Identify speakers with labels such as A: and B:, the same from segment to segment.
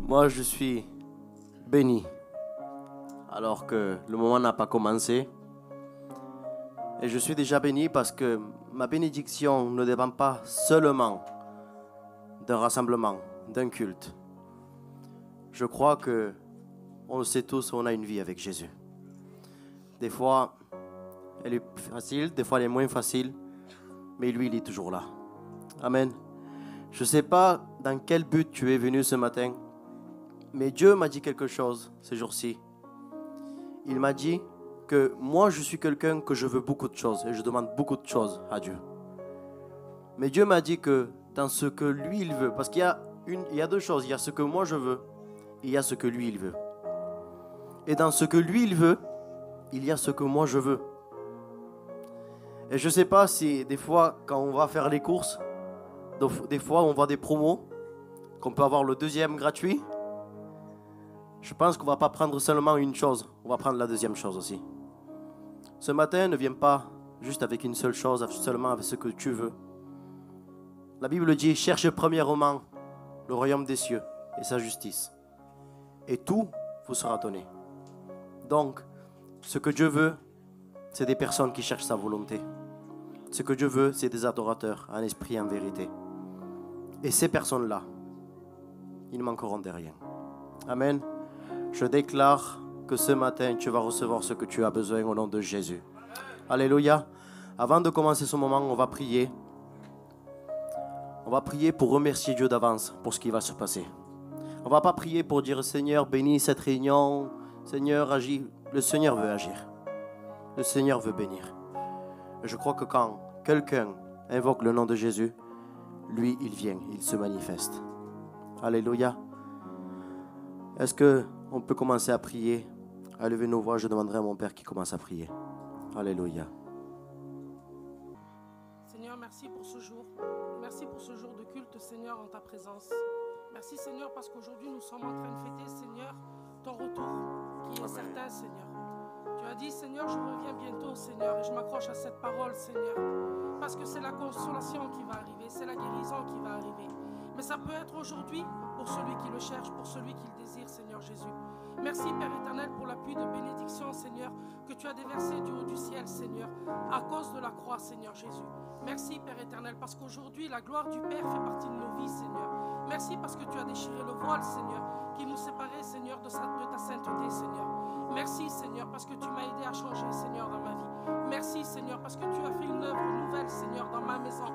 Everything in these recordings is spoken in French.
A: Moi, je suis béni, alors que le moment n'a pas commencé. Et je suis déjà béni parce que ma bénédiction ne dépend pas seulement d'un rassemblement, d'un culte. Je crois que, on le sait tous, on a une vie avec Jésus. Des fois, elle est facile, des fois elle est moins facile, mais lui, il est toujours là. Amen. Je ne sais pas dans quel but tu es venu ce matin, mais Dieu m'a dit quelque chose ces jours-ci. Il m'a dit que moi, je suis quelqu'un que je veux beaucoup de choses et je demande beaucoup de choses à Dieu. Mais Dieu m'a dit que dans ce que lui, il veut, parce qu'il y a deux choses, il y a ce que moi je veux et il y a ce que lui, il veut. Et dans ce que lui, il veut, il y a ce que moi, je veux. Et je ne sais pas si des fois, quand on va faire les courses, des fois, on voit des promos, qu'on peut avoir le deuxième gratuit. Je pense qu'on ne va pas prendre seulement une chose, on va prendre la deuxième chose aussi. Ce matin, ne viens pas juste avec une seule chose, seulement avec ce que tu veux. La Bible dit, cherche premièrement le royaume des cieux et sa justice. Et tout vous sera donné. Donc, ce que Dieu veut, c'est des personnes qui cherchent sa volonté. Ce que Dieu veut, c'est des adorateurs, en esprit et en vérité. Et ces personnes-là, ils ne manqueront de rien. Amen. Je déclare que ce matin, tu vas recevoir ce que tu as besoin au nom de Jésus. Alléluia. Avant de commencer ce moment, on va prier. On va prier pour remercier Dieu d'avance pour ce qui va se passer. On ne va pas prier pour dire Seigneur, bénis cette réunion. Seigneur, agis. Le Seigneur veut agir. Le Seigneur veut bénir. Et je crois que quand quelqu'un invoque le nom de Jésus, lui, il vient, il se manifeste. Alléluia. Est-ce qu'on peut commencer à prier? À lever nos voix, je demanderai à mon Père qui commence à prier. Alléluia.
B: Seigneur, merci pour ce jour. Merci pour ce jour de culte, Seigneur, en ta présence. Merci, Seigneur, parce qu'aujourd'hui, nous sommes en train de fêter, Seigneur, ton retour, qui est certain, Seigneur. Tu as dit, Seigneur, je reviens bientôt, Seigneur, et je m'accroche à cette parole, Seigneur, parce que c'est la consolation qui va arriver, c'est la guérison qui va arriver. Mais ça peut être aujourd'hui pour celui qui le cherche, pour celui qui le désire, Seigneur Jésus. Merci, Père éternel, pour la pluie de bénédiction, Seigneur, que tu as déversée du haut du ciel, Seigneur, à cause de la croix, Seigneur Jésus. Merci, Père éternel, parce qu'aujourd'hui, la gloire du Père fait partie de nos vies, Seigneur. Merci parce que tu as déchiré le voile, Seigneur, qui nous séparait, Seigneur, de ta sainteté, Seigneur. Merci, Seigneur, parce que tu m'as aidé à changer, Seigneur, dans ma vie. Merci, Seigneur, parce que tu as fait une œuvre nouvelle, Seigneur, dans ma maison.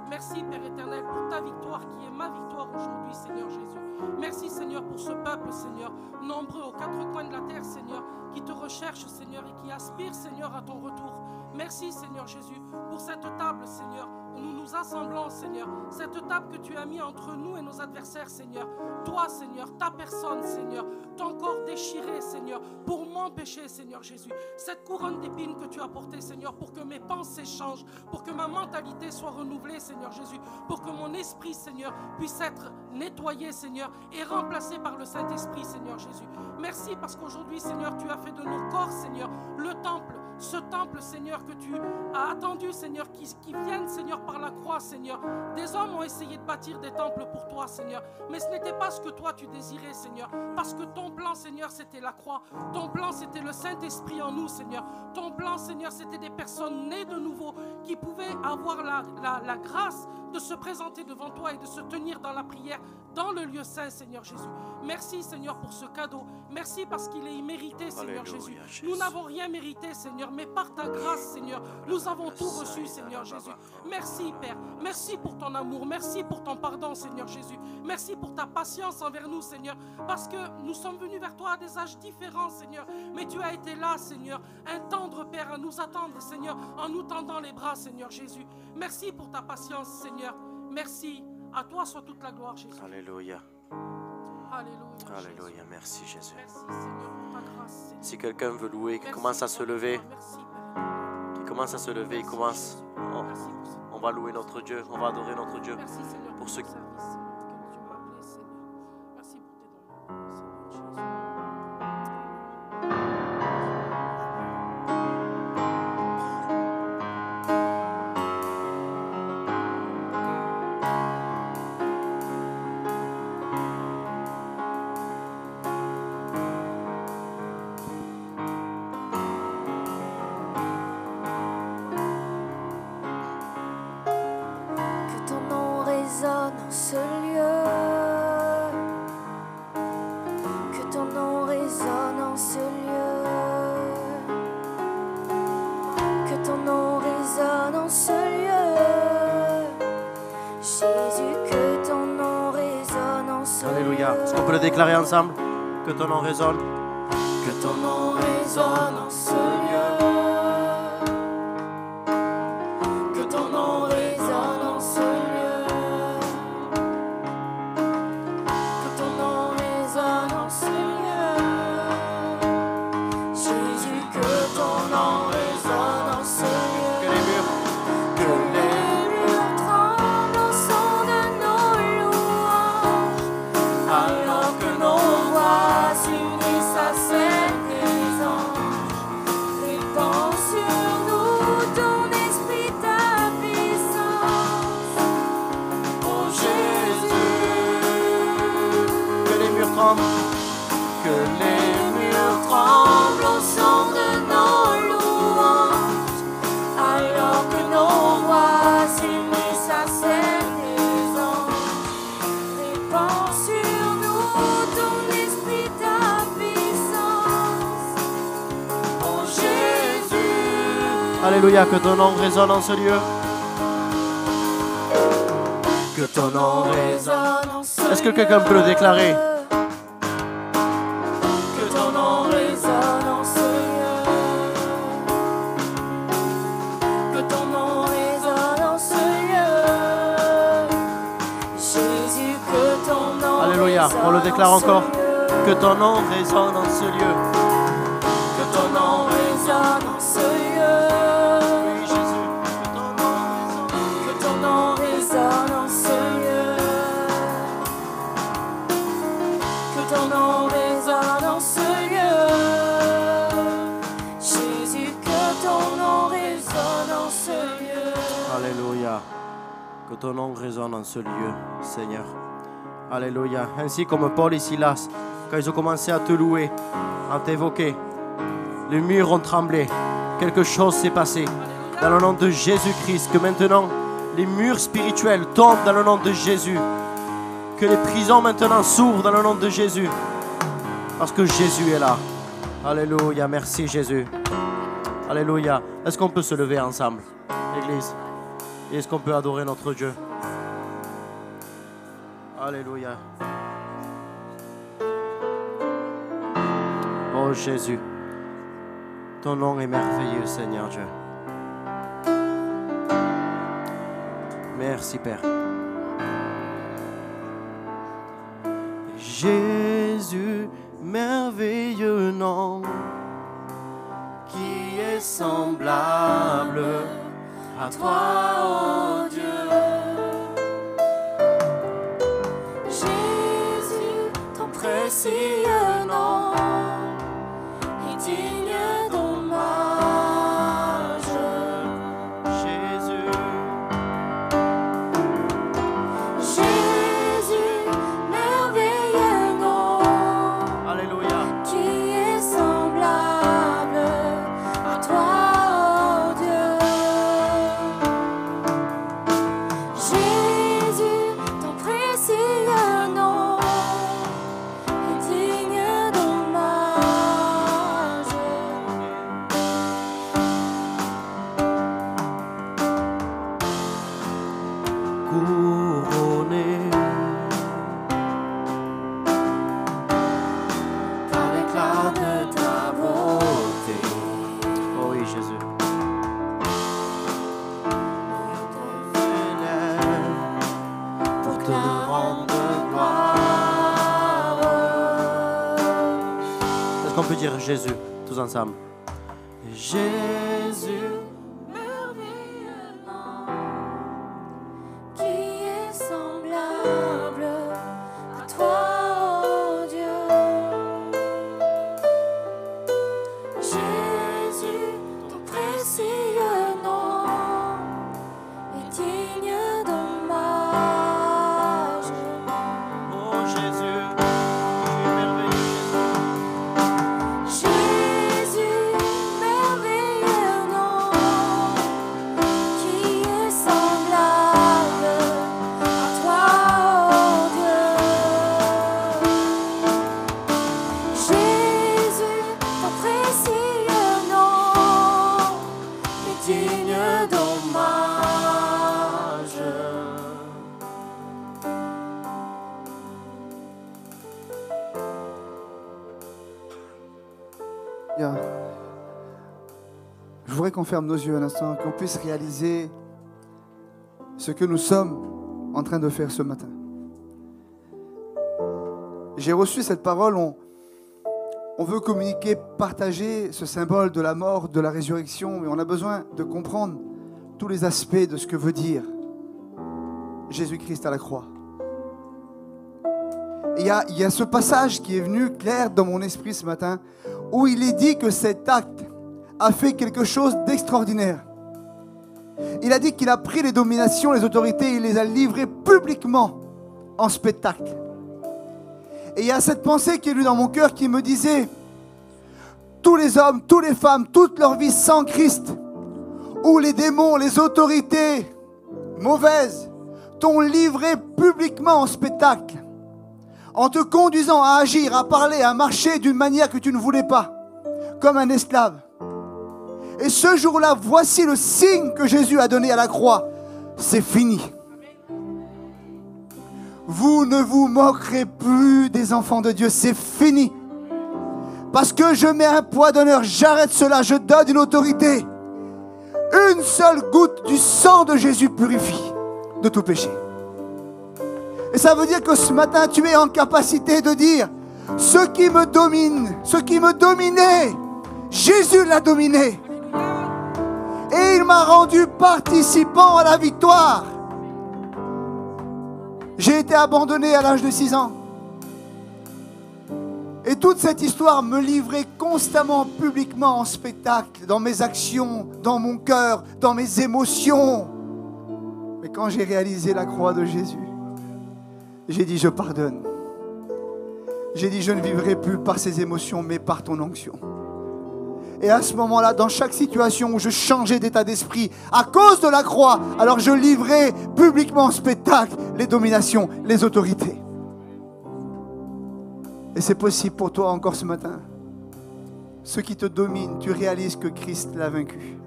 B: Merci, Père éternel, pour ta victoire qui est ma victoire aujourd'hui, Seigneur Jésus. Merci, Seigneur, pour ce peuple, Seigneur, nombreux aux quatre coins de la terre, Seigneur, qui te recherche, Seigneur, et qui aspire, Seigneur, à ton retour. Merci, Seigneur Jésus, pour cette table, Seigneur, où nous nous assemblons, Seigneur. Cette table que tu as mis entre nous et nos adversaires, Seigneur. Toi, Seigneur, ta personne, Seigneur, ton corps déchiré, Seigneur, pour m'empêcher, Seigneur Jésus. Cette couronne d'épines que tu as portée, Seigneur, pour que mes pensées changent, pour que ma mentalité soit renouvelée, Seigneur Jésus, pour que mon esprit, Seigneur, puisse être nettoyé, Seigneur, et remplacé par le Saint-Esprit, Seigneur Jésus. Merci parce qu'aujourd'hui, Seigneur, tu as fait de nos corps, Seigneur, le temple. Ce temple, Seigneur, que tu as attendu, Seigneur, qui vienne, Seigneur, par la croix, Seigneur. Des hommes ont essayé de bâtir des temples pour toi, Seigneur, mais ce n'était pas ce que toi tu désirais, Seigneur, parce que ton plan, Seigneur, c'était la croix. Ton plan, c'était le Saint-Esprit en nous, Seigneur. Ton plan, Seigneur, c'était des personnes nées de nouveau qui pouvaient avoir la grâce de se présenter devant toi et de se tenir dans la prière, dans le lieu saint, Seigneur Jésus. Merci, Seigneur, pour ce cadeau. Merci parce qu'il est immérité, Seigneur Jésus. Nous n'avons rien mérité, Seigneur, mais par ta grâce, Seigneur, nous avons tout reçu, Seigneur Jésus. Merci, Père. Merci pour ton amour. Merci pour ton pardon, Seigneur Jésus. Merci pour ta patience envers nous, Seigneur, parce que nous sommes venus vers toi à des âges différents, Seigneur. Mais tu as été là, Seigneur, un tendre Père, à nous attendre, Seigneur, en nous tendant les bras, Seigneur Jésus. Merci pour ta patience, Seigneur. Merci. À toi soit toute la gloire, Jésus.
A: Alléluia.
B: Alléluia.
A: Alléluia, merci Jésus.
B: Merci Seigneur pour ta grâce. Seigneur.
A: Si quelqu'un veut louer, qui
B: Merci
A: commence à se
B: pour ton
A: lever,
B: amour. Merci Père.
A: qui commence à se lever, il
B: Merci,
A: commence.
B: Jésus.
A: Oh,
B: Merci pour ce
A: on va louer notre Dieu, on va adorer notre Dieu.
B: Merci Seigneur
A: Pour
B: pour
A: ceux
B: ce service, Seigneur, auquel tu m'as appelé, Seigneur. Merci pour tes dons, Seigneur Jésus.
C: Que ton nom résonne en ce lieu. Que ton nom résonne en ce lieu. Que ton nom résonne en ce lieu. Jésus, que ton nom résonne en ce
A: Alléluia.
C: lieu.
A: Est-ce qu'on peut le déclarer ensemble? Que ton nom résonne.
C: Que ton nom résonne en ce lieu. Que ton nom résonne en ce lieu. Que ton nom résonne en ce lieu. Jésus, que ton nom résonne en ce lieu.
A: Que les murs,
C: Que les murs tremblent au son de nos louanges. Alors que nos voix s'unissent à celles des anges. Répands sur nous ton esprit, ta puissance. Oh Jésus,
A: que les murs tremblent.
C: que les murs tremblent au son de nos louanges. Alors que nos voix s'unissent à celles des anges. Répands sur nous ton esprit, ta puissance. Oh Jésus,
A: Alléluia, que ton nom résonne en ce lieu.
C: que ton nom résonne en ce
A: Est-ce que quelqu'un peut le déclarer?
C: Que ton nom résonne en ce lieu. Que ton nom résonne en ce lieu. Jésus, que ton nom
A: Alléluia,
C: résonne
A: on le déclare
C: en ce
A: encore.
C: lieu.
A: Que ton nom résonne en ce lieu.
C: Que ton nom résonne en ce lieu.
A: Oui, Jésus, que ton nom résonne.
C: Que ton nom résonne en ce lieu. Que ton nom résonne en ce lieu. Jésus, que ton nom résonne en ce lieu.
A: Alléluia. Que ton nom résonne en ce lieu, Seigneur. Alléluia. Ainsi comme Paul et Silas, quand ils ont commencé à te louer, à t'évoquer, les murs ont tremblé. Quelque chose s'est passé. Dans le nom de Jésus-Christ, que maintenant les murs spirituels tombent dans le nom de Jésus. Que les prisons maintenant s'ouvrent dans le nom de Jésus. Parce que Jésus est là. Alléluia. Merci Jésus. Alléluia. Est-ce qu'on peut se lever ensemble, Église? Et est-ce qu'on peut adorer notre Dieu? Alléluia. Oh Jésus, ton nom est merveilleux, Seigneur Dieu. Merci Père. Jésus, merveilleux nom, qui est semblable à toi, oh Dieu.
C: Jésus, ton précieux nom est digne d'hommage.
A: Jésus,
C: Jésus, merveilleux nom
A: alléluia.
C: qui est semblable à toi, oh Dieu. Jésus, ton précieux nom est digne
A: dire Jésus, tous ensemble. Jésus.
C: Merveilleux nom, qui est semblable à toi, oh Dieu. Jésus, ton précieux nom est digne d'hommage.
A: Oh Jésus, tu es merveilleux.
C: Jésus, merveilleux nom, qui est semblable à toi, oh Dieu. Jésus, ton précieux nom est digne d'hommage.
D: Bien. Je voudrais qu'on ferme nos yeux un instant, qu'on puisse réaliser ce que nous sommes en train de faire ce matin. J'ai reçu cette parole, on veut communiquer, partager ce symbole de la mort, de la résurrection, mais on a besoin de comprendre tous les aspects de ce que veut dire Jésus-Christ à la croix. Et il y a ce passage qui est venu clair dans mon esprit ce matin, où il est dit que cet acte a fait quelque chose d'extraordinaire. Il a dit qu'il a pris les dominations, les autorités, il les a livrées publiquement en spectacle. Et il y a cette pensée qui est venue dans mon cœur qui me disait, tous les hommes, toutes les femmes, toute leur vie sans Christ, où les démons, les autorités mauvaises t'ont livré publiquement en spectacle, en te conduisant à agir, à parler, à marcher d'une manière que tu ne voulais pas, comme un esclave. Et ce jour-là, voici le signe que Jésus a donné à la croix. C'est fini. Vous ne vous moquerez plus des enfants de Dieu, c'est fini. Parce que je mets un poids d'honneur, j'arrête cela, je donne une autorité. Une seule goutte du sang de Jésus purifie de tout péché. Et ça veut dire que ce matin, tu es en capacité de dire, ce qui me domine, ce qui me dominait, Jésus l'a dominé. Et il m'a rendu participant à la victoire. J'ai été abandonné à l'âge de 6 ans. Et toute cette histoire me livrait constamment, publiquement, en spectacle, dans mes actions, dans mon cœur, dans mes émotions. Mais quand j'ai réalisé la croix de Jésus, j'ai dit je pardonne. J'ai dit je ne vivrai plus par ces émotions, mais par ton onction. Et à ce moment-là, dans chaque situation où je changeais d'état d'esprit à cause de la croix, alors je livrais publiquement en spectacle les dominations, les autorités. Et c'est possible pour toi encore ce matin. Ce qui te domine, tu réalises que Christ l'a vaincu.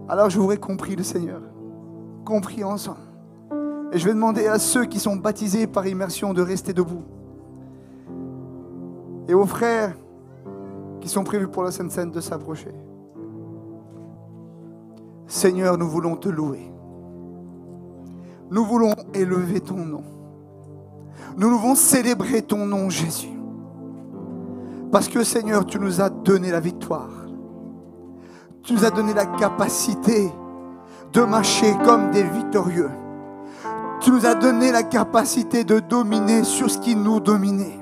D: Alors je voudrais qu'on prie le Seigneur, qu'on prie ensemble. Et je vais demander à ceux qui sont baptisés par immersion de rester debout. Et aux frères qui sont prévus pour la Sainte Seine de s'approcher. Seigneur, nous voulons te louer. Nous voulons élever ton nom. Nous voulons célébrer ton nom, Jésus. Parce que, Seigneur, tu nous as donné la victoire. Tu nous as donné la capacité de marcher comme des victorieux. Tu nous as donné la capacité de dominer sur ce qui nous dominait.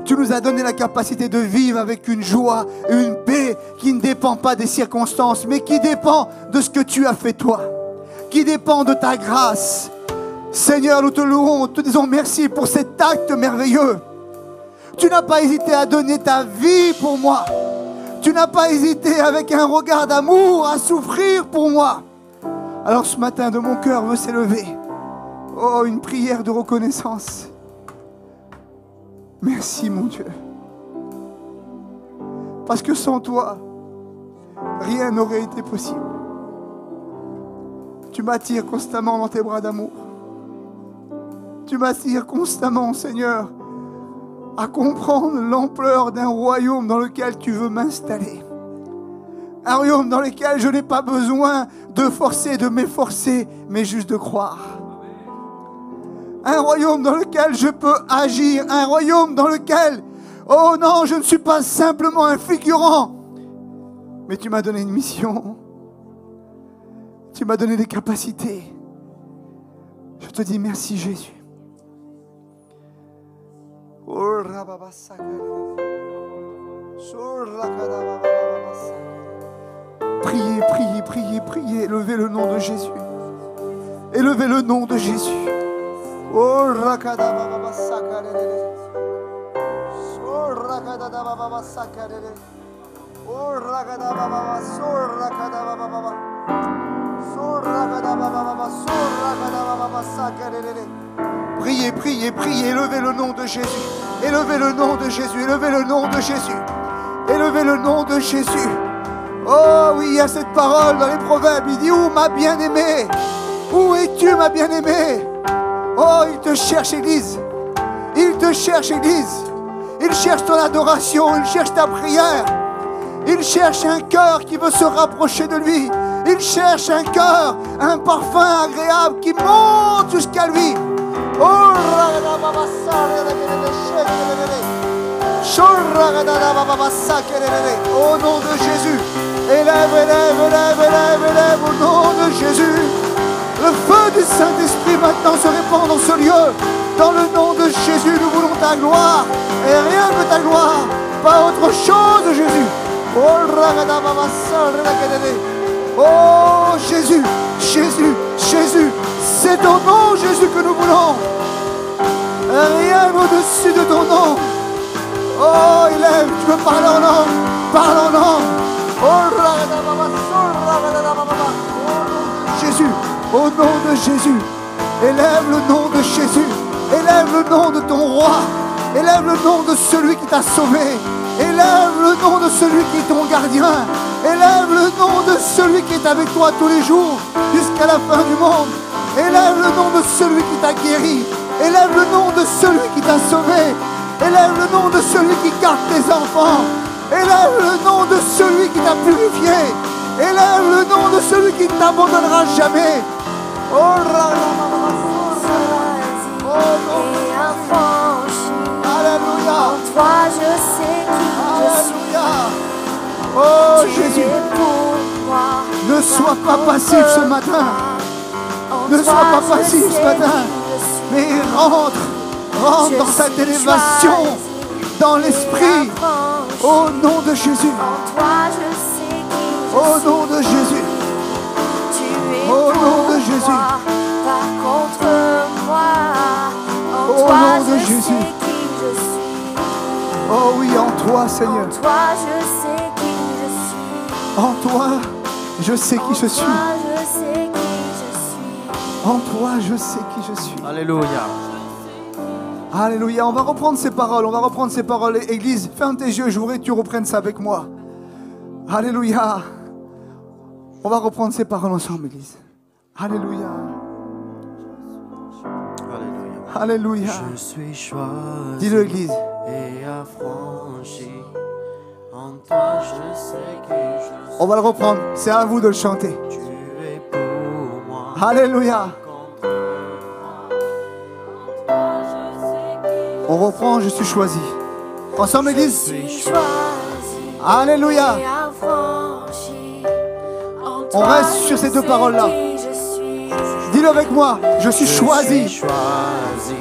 D: Tu nous as donné la capacité de vivre avec une joie et une paix qui ne dépend pas des circonstances, mais qui dépend de ce que tu as fait toi, qui dépend de ta grâce. Seigneur, nous te louons, te disons merci pour cet acte merveilleux. Tu n'as pas hésité à donner ta vie pour moi. Tu n'as pas hésité avec un regard d'amour à souffrir pour moi. Alors ce matin, de mon cœur veut s'élever, oh, une prière de reconnaissance. Merci mon Dieu. Parce que sans toi, rien n'aurait été possible. Tu m'attires constamment dans tes bras d'amour. Tu m'attires constamment, Seigneur, à comprendre l'ampleur d'un royaume dans lequel tu veux m'installer. Un royaume dans lequel je n'ai pas besoin de forcer, de m'efforcer, mais juste de croire. Un royaume dans lequel je peux agir. Un royaume dans lequel, Oh non, je ne suis pas simplement un figurant. Mais tu m'as donné une mission. Tu m'as donné des capacités. Je te dis merci Jésus. Priez, priez, priez, priez. Élevez le nom de Jésus. Élevez le nom de Jésus. Priez, priez, priez, élevez le nom de Jésus. Élevez le nom de Jésus, élevez le nom de Jésus. Élevez le nom de Jésus. Oh oui, il y a cette parole dans les Proverbes. Il dit, où ma bien-aimée? Où es-tu ma bien-aimée? Oh, il te cherche, Église. Il te cherche, Église. Il cherche ton adoration, il cherche ta prière. Il cherche un cœur qui veut se rapprocher de lui. Il cherche un cœur, un parfum agréable qui monte jusqu'à lui. Oh, au nom de Jésus, élève, élève, élève, élève, élève au nom de Jésus. Le feu du Saint-Esprit maintenant se répand dans ce lieu. Dans le nom de Jésus, nous voulons ta gloire et rien que ta gloire, pas autre chose, Jésus. Oh Jésus, Jésus, Jésus, c'est ton nom, Jésus, que nous voulons. Rien au-dessus de ton nom. Oh, élève, tu veux parler en langue, parle en langue. Jésus, au nom de Jésus, élève le nom de Jésus, élève le nom de ton roi, élève le nom de celui qui t'a sauvé, élève le nom de celui qui est ton gardien, élève le nom de celui qui est avec toi tous les jours jusqu'à la fin du monde, élève le nom de celui qui t'a guéri, élève le nom de celui qui t'a sauvé, élève le nom de celui qui garde tes enfants, élève le nom de celui qui t'a purifié, élève le nom de celui qui ne t'abandonnera jamais. Alléluia.
C: En toi je sais qui je suis.
D: Oh
C: Tu
D: Jésus,
C: es pour moi.
D: ne sois pas passif ce matin.
C: En
D: Ne sois
C: toi,
D: pas
C: je
D: passif ce
C: sais
D: matin.
C: qui je suis.
D: Mais rentre
C: Je
D: dans cette
C: suis
D: élévation,
C: choisi
D: dans
C: et
D: l'esprit.
C: affranchi.
D: Au nom de Jésus.
C: En toi je sais qui je
D: Au
C: suis.
D: nom de Jésus.
C: Tu es
D: Au
C: pour
D: nom de Jésus.
C: moi, pas contre moi. En
D: Au
C: toi
D: nom de
C: je
D: Jésus.
C: sais qui je suis.
D: Oh oui, en toi, Seigneur.
C: En toi je sais qui je suis.
D: En toi, je sais qui je suis.
C: En toi je sais qui je suis.
D: En toi, je sais qui je suis.
A: Alléluia.
D: Alléluia. On va reprendre ces paroles. On va reprendre ces paroles. Église, ferme tes yeux. Je voudrais que tu reprennes ça avec moi. Alléluia. On va reprendre ces paroles ensemble, Église. Alléluia.
A: Alléluia.
D: Alléluia.
A: Je suis choisi
D: Dis-le, Église.
A: et affranchi. En toi, je sais que je
D: On va le reprendre. C'est à vous de le chanter.
A: suis. Tu es pour moi.
D: Alléluia. On reprend, je suis choisi. Ensemble, Église.
C: Je suis choisi
D: Alléluia.
C: et affranchi. En
D: On
C: toi,
D: reste
C: je
D: sur ces deux
C: sais
D: paroles-là.
C: qui je suis.
D: Dis-le avec moi. Je suis
A: Je
D: choisi.
A: suis choisi.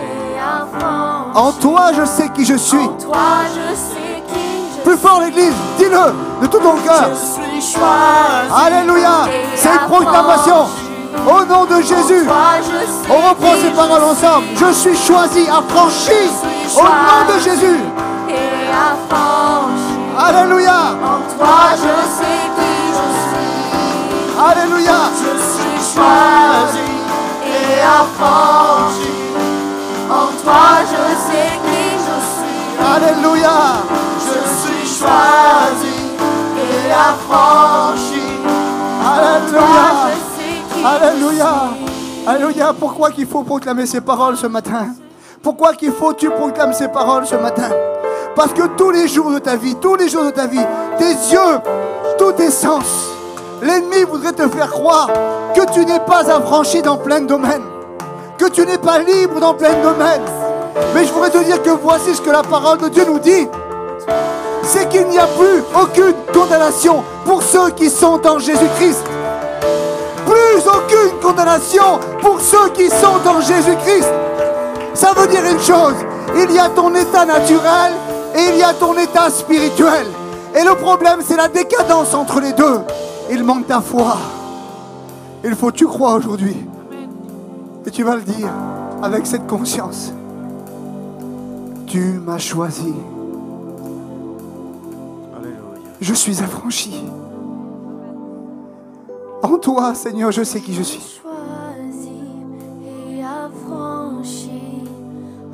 C: Et affranchi.
D: En toi, je sais qui je suis.
C: En toi, je sais qui je
D: Plus fort, l'Église. Dis-le de tout ton cœur.
C: suis. Je suis choisi.
D: Alléluia. C'est une proclamation. Au nom de Jésus.
C: Toi, je sais
D: On reprend
C: qui
D: ces
C: je
D: paroles ensemble. Je suis choisi, affranchi. Au nom de Jésus.
C: et affranchi.
D: Alléluia.
C: En toi, je sais qui je suis.
D: Alléluia.
C: Je suis choisi et affranchi. En toi, je sais qui je suis.
D: Alléluia.
C: Je suis choisi et affranchi. En toi,
D: Alléluia.
C: je sais qui
D: Alléluia.
C: je suis.
D: Alléluia. Pourquoi qu'il faut proclamer ces paroles ce matin? Pourquoi qu'il faut que tu proclames ces paroles ce matin? Parce que tous les jours de ta vie, tes yeux, tous tes sens, l'ennemi voudrait te faire croire que tu n'es pas affranchi dans plein de domaines, que tu n'es pas libre dans plein de domaines. Mais je voudrais te dire que voici ce que la parole de Dieu nous dit. C'est qu'il n'y a plus aucune condamnation pour ceux qui sont en Jésus-Christ. Plus aucune condamnation pour ceux qui sont en Jésus-Christ. Ça veut dire une chose. Il y a ton état naturel et il y a ton état spirituel. Et le problème, c'est la décadence entre les deux. Il manque ta foi. Il faut que tu crois aujourd'hui. Et tu vas le dire avec cette conscience. Tu m'as choisi.
A: Alléluia.
D: Je suis affranchi. En toi, Seigneur, je sais qui je suis.
C: Choisi et affranchi.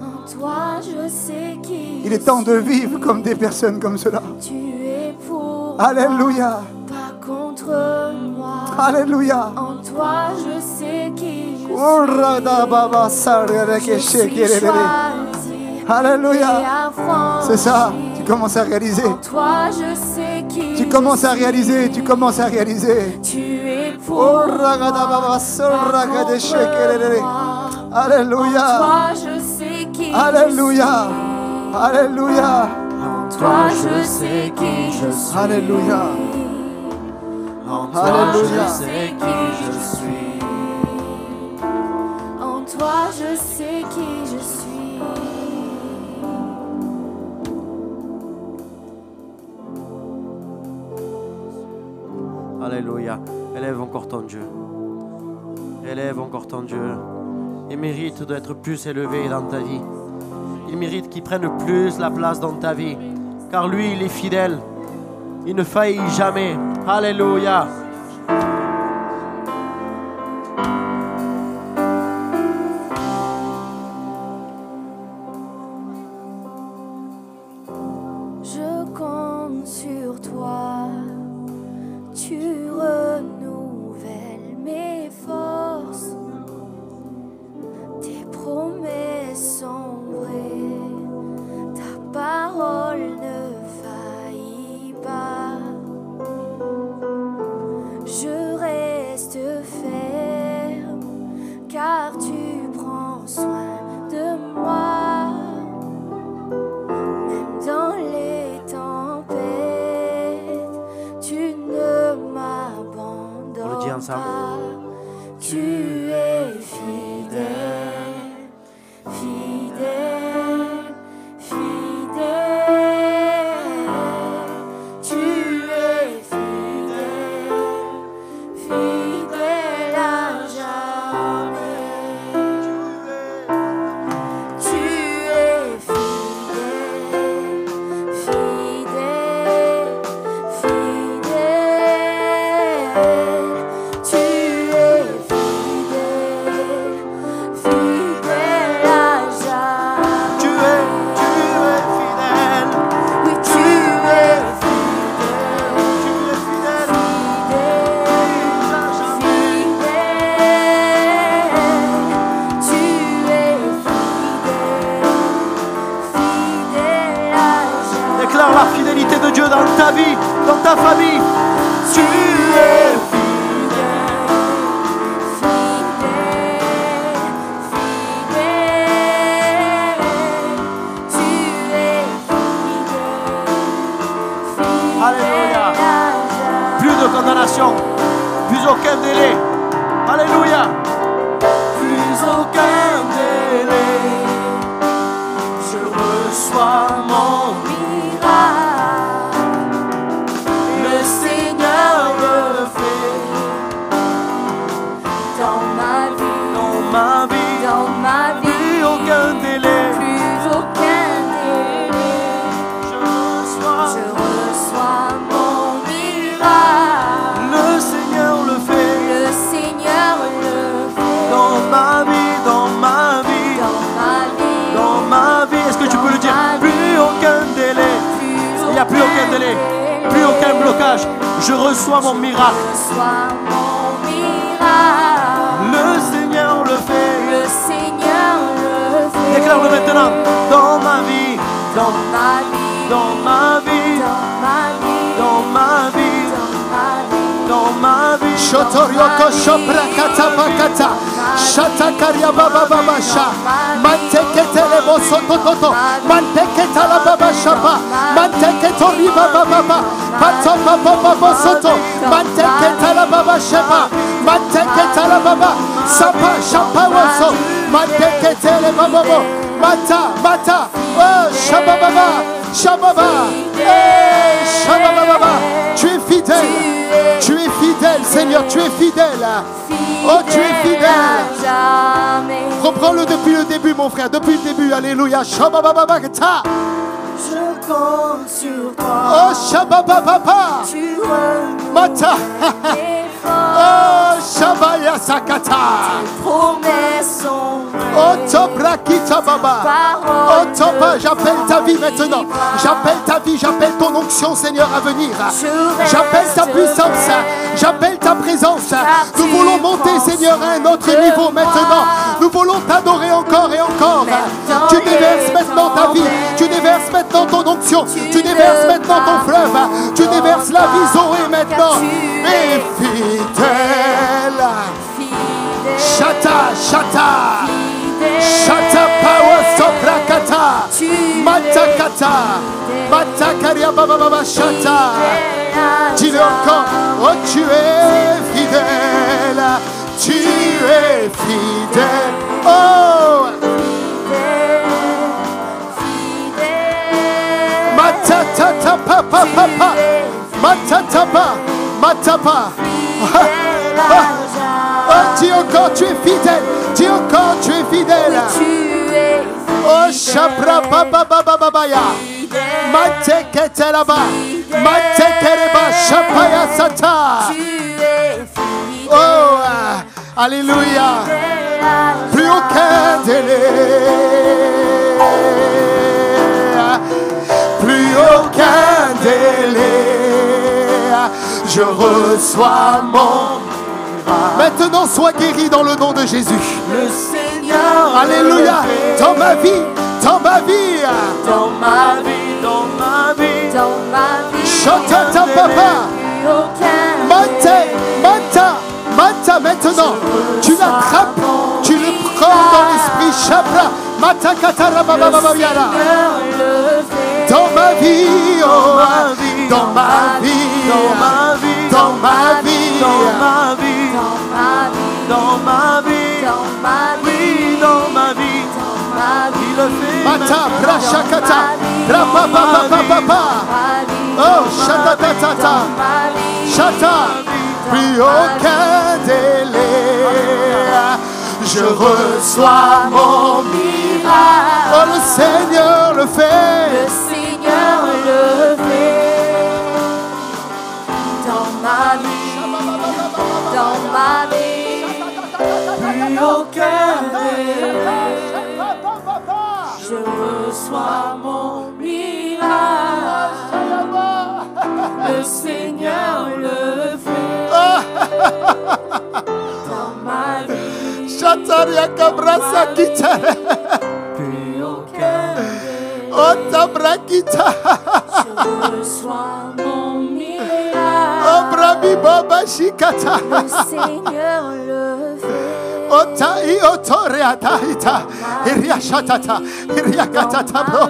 C: En toi, je sais qui
D: Il est temps de vivre comme des personnes comme cela.
C: tu es pour
D: Alléluia.
C: moi, pas contre moi.
D: Alléluia.
C: En toi, je sais qui je suis.
D: Je
C: Je suis choisi
D: Alléluia.
C: et affranchi.
D: C'est ça. Tu commences à réaliser.
C: En toi, je sais qui
D: Tu commences à réaliser. Tu commences à réaliser.
C: tu es pour
D: Oh,
C: moi,
D: ragadababa,
C: pas contre
D: sorragadeshekelele.
C: moi.
D: Alléluia.
C: En toi, je sais qui
D: Alléluia. Alléluia.
C: En toi, je sais qui je suis.
D: Alléluia.
C: En toi,
D: Alléluia.
C: je sais qui je suis. En toi, je sais qui je suis.
A: Alléluia. Élève encore ton Dieu. Élève encore ton Dieu. Il mérite d'être plus élevé dans ta vie. Il mérite qu'il prenne plus la place dans ta vie. Car lui, il est fidèle. Il ne faillit jamais. Alléluia.
C: Je compte sur toi. Tu renouvelles mes forces. Tes promesses sont vraies. Ta parole ne faillit pas. Je reste ferme car tu prends soin de moi. Même dans les tempêtes, tu ne m'abandonnes
A: On le dit ensemble.
C: pas. Tu es fidèle, fidèle, fidèle. Tu es fidèle, fidèle à jamais. Tu es fidèle, fidèle, fidèle. Tu es fidèle, fidèle à jamais.
A: Tu es fidèle.
C: Oui, tu es fidèle,
A: Tu es fidèle.
C: tu es fidèle à jamais.
A: Déclare la fidélité de Dieu dans ta vie, dans ta famille. Tu es Alléluia. Plus de condamnation, plus aucun délai. Alléluia. Plus aucun délai. Je reçois mon
C: miracle. Le Seigneur le fait dans ma vie,
A: dans ma vie.
C: dans ma vie.
A: Plus aucun délai.
C: Plus aucun délai.
A: Je reçois.
C: Je reçois mon miracle.
A: Le Seigneur le fait
C: Le Seigneur le fait
A: dans ma vie, dans ma vie,
C: dans ma vie.
A: dans ma vie. Est-ce que tu peux le dire? Plus aucun délai. Il n'y a plus aucun délai, plus aucun blocage. Je reçois mon miracle.
C: Je reçois mon miracle.
A: Le Seigneur le fait.
C: Le Seigneur le fait.
A: Déclare-le maintenant. Dans ma vie,
C: Dans ma vie.
A: dans ma vie,
C: Dans ma vie.
A: dans ma vie,
C: Dans ma vie.
A: dans ma vie.
D: Shotorioko Shoprakata Bakata Shatakaria Baba Baba Sha Manteketele Bosototo Manteketala Baba Shapa Manteketori Baba Baba Patopa Baba Bosoto Manteketala Baba Shapa Manteketala Baba Sapa Shapa Woso Manteketele Baba Mata Oh Shababa Shababa Shababa Tu es fidèle, tu es fidèle Seigneur, tu es fidèle. Oh tu es fidèle. Reprends-le depuis le début mon frère, depuis le début, alléluia. Shababa
C: Je compte sur toi.
D: Oh Shababa
C: Tu renouvelles
D: Mata
C: mes forces.
D: Oh Shabaya Sakata
C: Tes promesses sont vraies.
D: Oh Tobrakita Baba Oh Toba, j'appelle ta vie maintenant. J'appelle ta vie, j'appelle ton onction Seigneur à venir. J'appelle ta puissance, j'appelle ta présence. Nous voulons monter Seigneur à un autre niveau maintenant. Nous voulons t'adorer encore et encore. Tu déverses maintenant ta vie, tu déverses maintenant ton onction, tu déverses maintenant ton fleuve, tu déverses la vie Zoé maintenant. Et fidèle. Chata, chata. Chata power soprakata. Matakata. Matakaria baba baba chata. Dis-le encore. Oh tu es fidèle. Tu es fidèle. Oh. Matatata papa papa. Matatapa. Matapa. Oh, dis encore, tu es fidèle. Dis encore, tu es fidèle. Oh, Shabra Baba Baba Babaya. Mateketelaba. Matekereba Shapaya Sata. Oh, alléluia. Plus aucun délai. Plus aucun délai. Je reçois mon. Maintenant, sois guéri dans le nom de Jésus.
C: Le Seigneur.
D: Alléluia. Dans ma vie, dans ma vie.
C: Dans ma vie, dans ma vie. Dans ma vie.
D: Chantata papa. Mata, maintenant. Tu l'attrapes, tu le prends dans l'esprit. Chabra. Mata katara baba baba yara. Dans ma vie, oh, dans ma vie, dans ma vie, dans ma vie, dans ma vie, dans ma vie, dans ma vie, dans ma vie, dans ma vie, il le fait. Mata, brachakata, brapapapapapa. Oh, chatatatata, chata, plus aucun délai. Je reçois mon miracle. Oh, le Seigneur le fait.
C: Le Seigneur le fait. Dans ma vie, dans ma vie, plus aucun délai. Je reçois mon miracle. Le Seigneur le fait. Dans ma vie,
D: Chataria cabrasa kitare.
C: plus aucun délai.
D: Oh, tabrakita.
C: Je reçois mon miracle.
D: Oh, brabi baba shikata.
C: Le Seigneur le fait.
D: Oh, tai otorea taita. Iria shatata. Iria katata bro.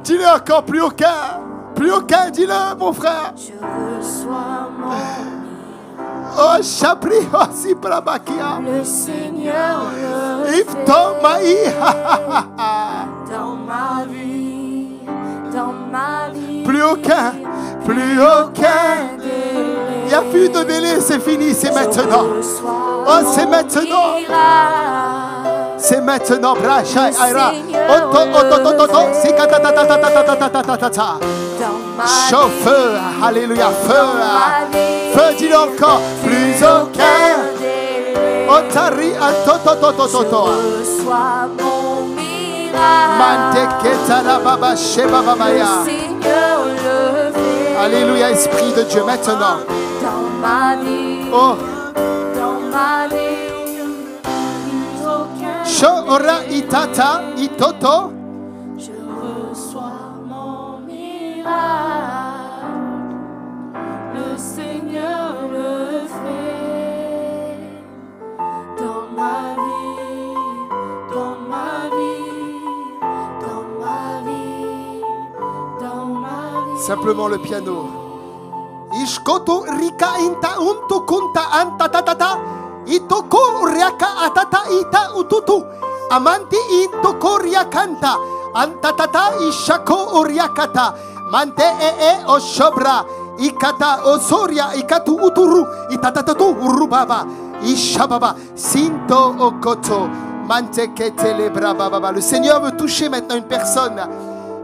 D: Dis-le encore, plus aucun, dis-le mon frère.
C: Je reçois mon
D: Oh, Chabri, oh, si prabakia.
C: le Seigneur le fait.
D: Iftomaï.
C: Dans ma vie, dans ma vie.
D: Plus aucun. Il n'y a plus de délai, c'est fini, c'est maintenant. Oh, c'est maintenant. C'est maintenant, bracha, aira. Chauffe, alléluia, feu. Feu, dis-le encore, plus aucun. Otari, atototototo.
C: Je reçois mon miracle.
D: Mandeketara baba sheba babaya.
C: Le Seigneur le fait.
D: Alléluia, Esprit de Dieu, maintenant.
C: Dans ma vie,
D: Oh,
C: dans ma vie, plus aucun.
D: Shora itata itoto.
C: Je reçois mon miracle. Le Seigneur
D: Simplement le piano. Ishkoto rika inta untu kunta anta tatata. Itoko riaka atata ita ututu. Amanti intoko riakanta. Antatata ishako oriakata. Mante oshobra. Ikata osoria ikatu uturu. Itatatu urubaba. Ishababa. Sinto okoto. Mante ketele brababa. Le Seigneur veut toucher maintenant une personne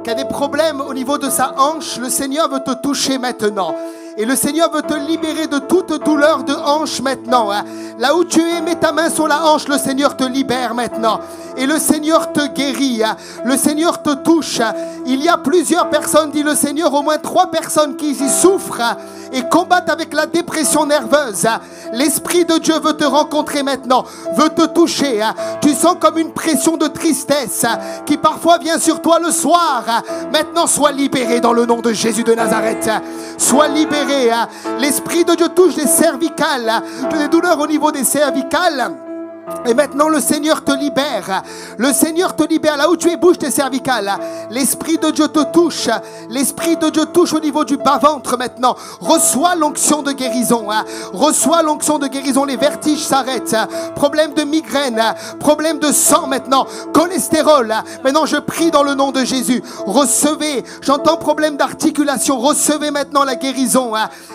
D: qui a des problèmes au niveau de sa hanche. Le Seigneur veut te toucher maintenant. Et le Seigneur veut te libérer de toute douleur de hanche maintenant. Là où tu es, mets ta main sur la hanche, le Seigneur te libère maintenant. Et le Seigneur te guérit. Le Seigneur te touche. Il y a plusieurs personnes, dit le Seigneur, au moins 3 personnes qui y souffrent et combattent avec la dépression nerveuse. L'Esprit de Dieu veut te rencontrer maintenant, veut te toucher. Tu sens comme une pression de tristesse qui parfois vient sur toi le soir. Maintenant, sois libéré dans le nom de Jésus de Nazareth. Sois libéré. L'Esprit de Dieu touche des cervicales, des douleurs au niveau des cervicales. Et maintenant le Seigneur te libère. Le Seigneur te libère. Là où tu es, bouge tes cervicales. L'Esprit de Dieu te touche. L'Esprit de Dieu touche au niveau du bas-ventre maintenant. Reçois l'onction de guérison. Reçois l'onction de guérison. Les vertiges s'arrêtent. Problème de migraine. Problème de sang maintenant. Cholestérol. Maintenant je prie dans le nom de Jésus. Recevez. J'entends problème d'articulation. Recevez maintenant la guérison.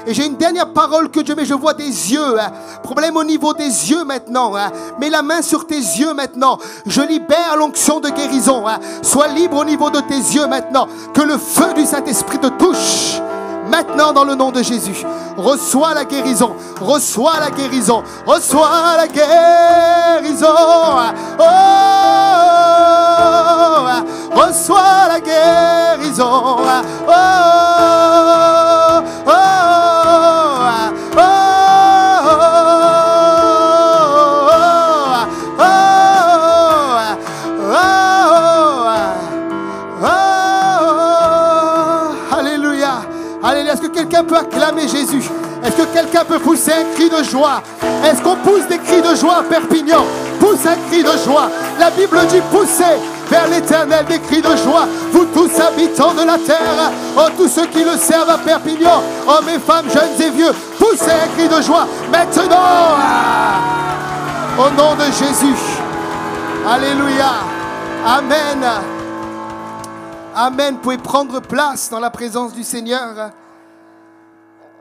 D: Et j'ai une dernière parole que Dieu met. Je vois des yeux. Problème au niveau des yeux maintenant. Mets la main sur tes yeux maintenant. Je libère l'onction de guérison. Sois libre au niveau de tes yeux maintenant. Que le feu du Saint-Esprit te touche. Maintenant dans le nom de Jésus. Reçois la guérison. Reçois la guérison. Reçois la guérison. Oh, reçois la guérison. Oh, oh, oh. Alléluia. Est-ce que quelqu'un peut acclamer Jésus? Est-ce que quelqu'un peut pousser un cri de joie? Est-ce qu'on pousse des cris de joie à Perpignan? Pousse un cri de joie. La Bible dit poussez vers l'Éternel des cris de joie. Vous tous habitants de la terre, oh tous ceux qui le servent à Perpignan, hommes et femmes, jeunes et vieux, poussez un cri de joie maintenant. Au nom de Jésus. Alléluia. Amen. Amen. Vous pouvez prendre place dans la présence du Seigneur.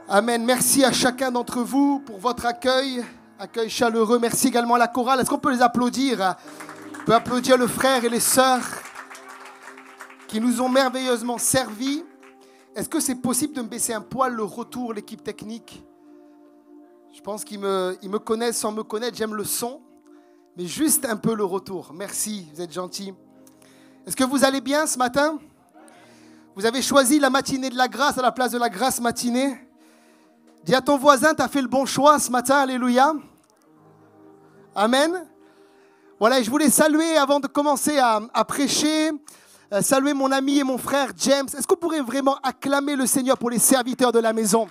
D: Amen. Merci à chacun d'entre vous pour votre accueil chaleureux. Merci également à la chorale. Est-ce qu'on peut les applaudir? On peut applaudir le frère et les sœurs qui nous ont merveilleusement servis. Est-ce que c'est possible de me baisser un poil le retour, l'équipe technique? Je pense qu'ils me connaissent sans me connaître. J'aime le son, mais juste un peu le retour. Merci, vous êtes gentils. Est-ce que vous allez bien ce matin? Vous avez choisi la matinée de la grâce à la place de la grâce matinée. Dis à ton voisin, tu as fait le bon choix ce matin, alléluia. Amen. Voilà, et je voulais saluer avant de commencer à prêcher, saluer mon ami et mon frère James. Est-ce qu'on pourrait vraiment acclamer le Seigneur pour les serviteurs de la maison?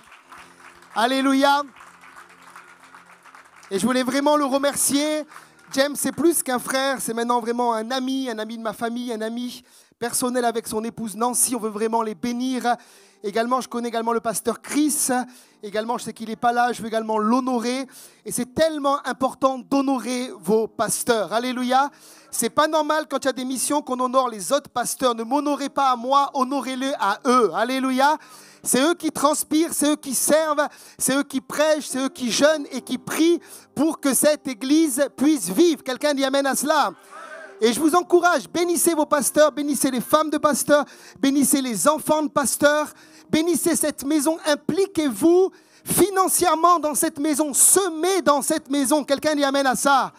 D: Alléluia. Et je voulais vraiment le remercier. James, c'est plus qu'un frère, c'est maintenant vraiment un ami de ma famille, un ami personnel avec son épouse Nancy. On veut vraiment les bénir. Également, je connais également le pasteur Chris. Également, je sais qu'il n'est pas là, je veux également l'honorer. Et c'est tellement important d'honorer vos pasteurs. Alléluia. C'est pas normal quand il y a des missions qu'on honore les autres pasteurs. Ne m'honorez pas à moi, honorez-les à eux. Alléluia. C'est eux qui transpirent, c'est eux qui servent, c'est eux qui prêchent, c'est eux qui jeûnent et qui prient pour que cette église puisse vivre. Quelqu'un dit amen à cela? Et je vous encourage, bénissez vos pasteurs, bénissez les femmes de pasteurs, bénissez les enfants de pasteurs, bénissez cette maison, impliquez-vous financièrement dans cette maison, semez dans cette maison. Quelqu'un dit amen à ça?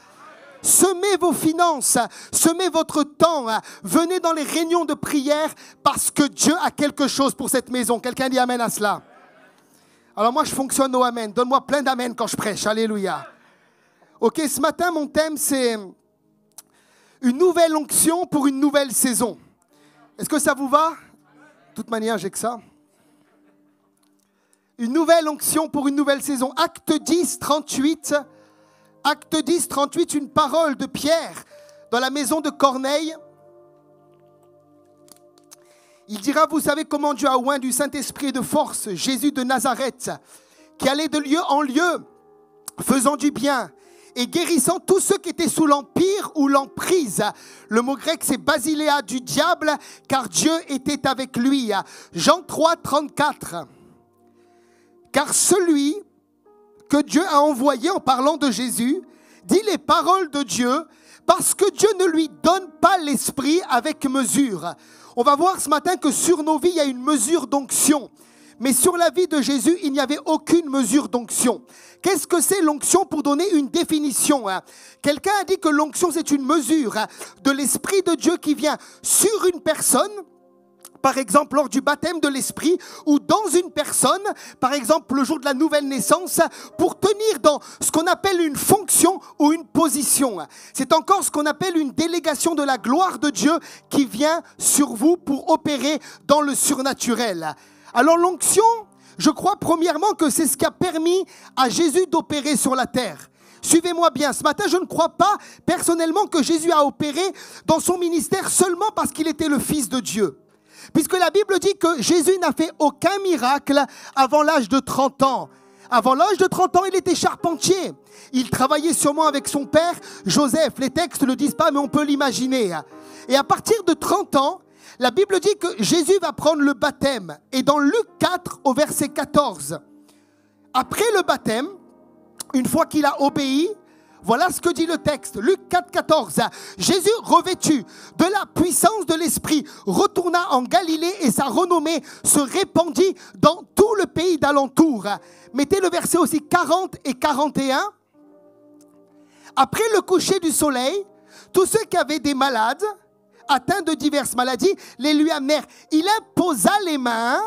D: Semez vos finances, semez votre temps, venez dans les réunions de prière parce que Dieu a quelque chose pour cette maison. Quelqu'un dit amen à cela? Alors moi je fonctionne au amen, donne-moi plein d'amen quand je prêche, alléluia. Ok, ce matin mon thème c'est une nouvelle onction pour une nouvelle saison. Est-ce que ça vous va? De toute manière j'ai que ça. Une nouvelle onction pour une nouvelle saison. Acte 10, 38. Acte 10, 38, une parole de Pierre dans la maison de Corneille. Il dira, vous savez comment Dieu a oint du Saint-Esprit et de force Jésus de Nazareth, qui allait de lieu en lieu, faisant du bien et guérissant tous ceux qui étaient sous l'empire ou l'emprise. Le mot grec, c'est basiléa du diable, car Dieu était avec lui. Jean 3, 34. Car celui que Dieu a envoyé en parlant de Jésus dit les paroles de Dieu, parce que Dieu ne lui donne pas l'esprit avec mesure. On va voir ce matin que sur nos vies, il y a une mesure d'onction. Mais sur la vie de Jésus, il n'y avait aucune mesure d'onction. Qu'est-ce que c'est l'onction pour donner une définition? Quelqu'un a dit que l'onction, c'est une mesure de l'Esprit de Dieu qui vient sur une personne, par exemple lors du baptême de l'Esprit, ou dans une personne, par exemple le jour de la nouvelle naissance, pour tenir dans ce qu'on appelle une fonction ou une position. C'est encore ce qu'on appelle une délégation de la gloire de Dieu qui vient sur vous pour opérer dans le surnaturel. Alors l'onction, je crois premièrement que c'est ce qui a permis à Jésus d'opérer sur la terre. Suivez-moi bien, ce matin je ne crois pas personnellement que Jésus a opéré dans son ministère seulement parce qu'il était le Fils de Dieu. Puisque la Bible dit que Jésus n'a fait aucun miracle avant l'âge de 30 ans. Avant l'âge de 30 ans, il était charpentier. Il travaillait sûrement avec son père, Joseph. Les textes ne le disent pas, mais on peut l'imaginer. Et à partir de 30 ans, la Bible dit que Jésus va prendre le baptême. Et dans Luc 4, au verset 14, après le baptême, une fois qu'il a obéi, voilà ce que dit le texte, Luc 4, 14. Jésus, revêtu de la puissance de l'Esprit, retourna en Galilée et sa renommée se répandit dans tout le pays d'alentour. Mettez le verset aussi 40 et 41. Après le coucher du soleil, tous ceux qui avaient des malades, atteints de diverses maladies, les lui amenèrent. Il imposa les mains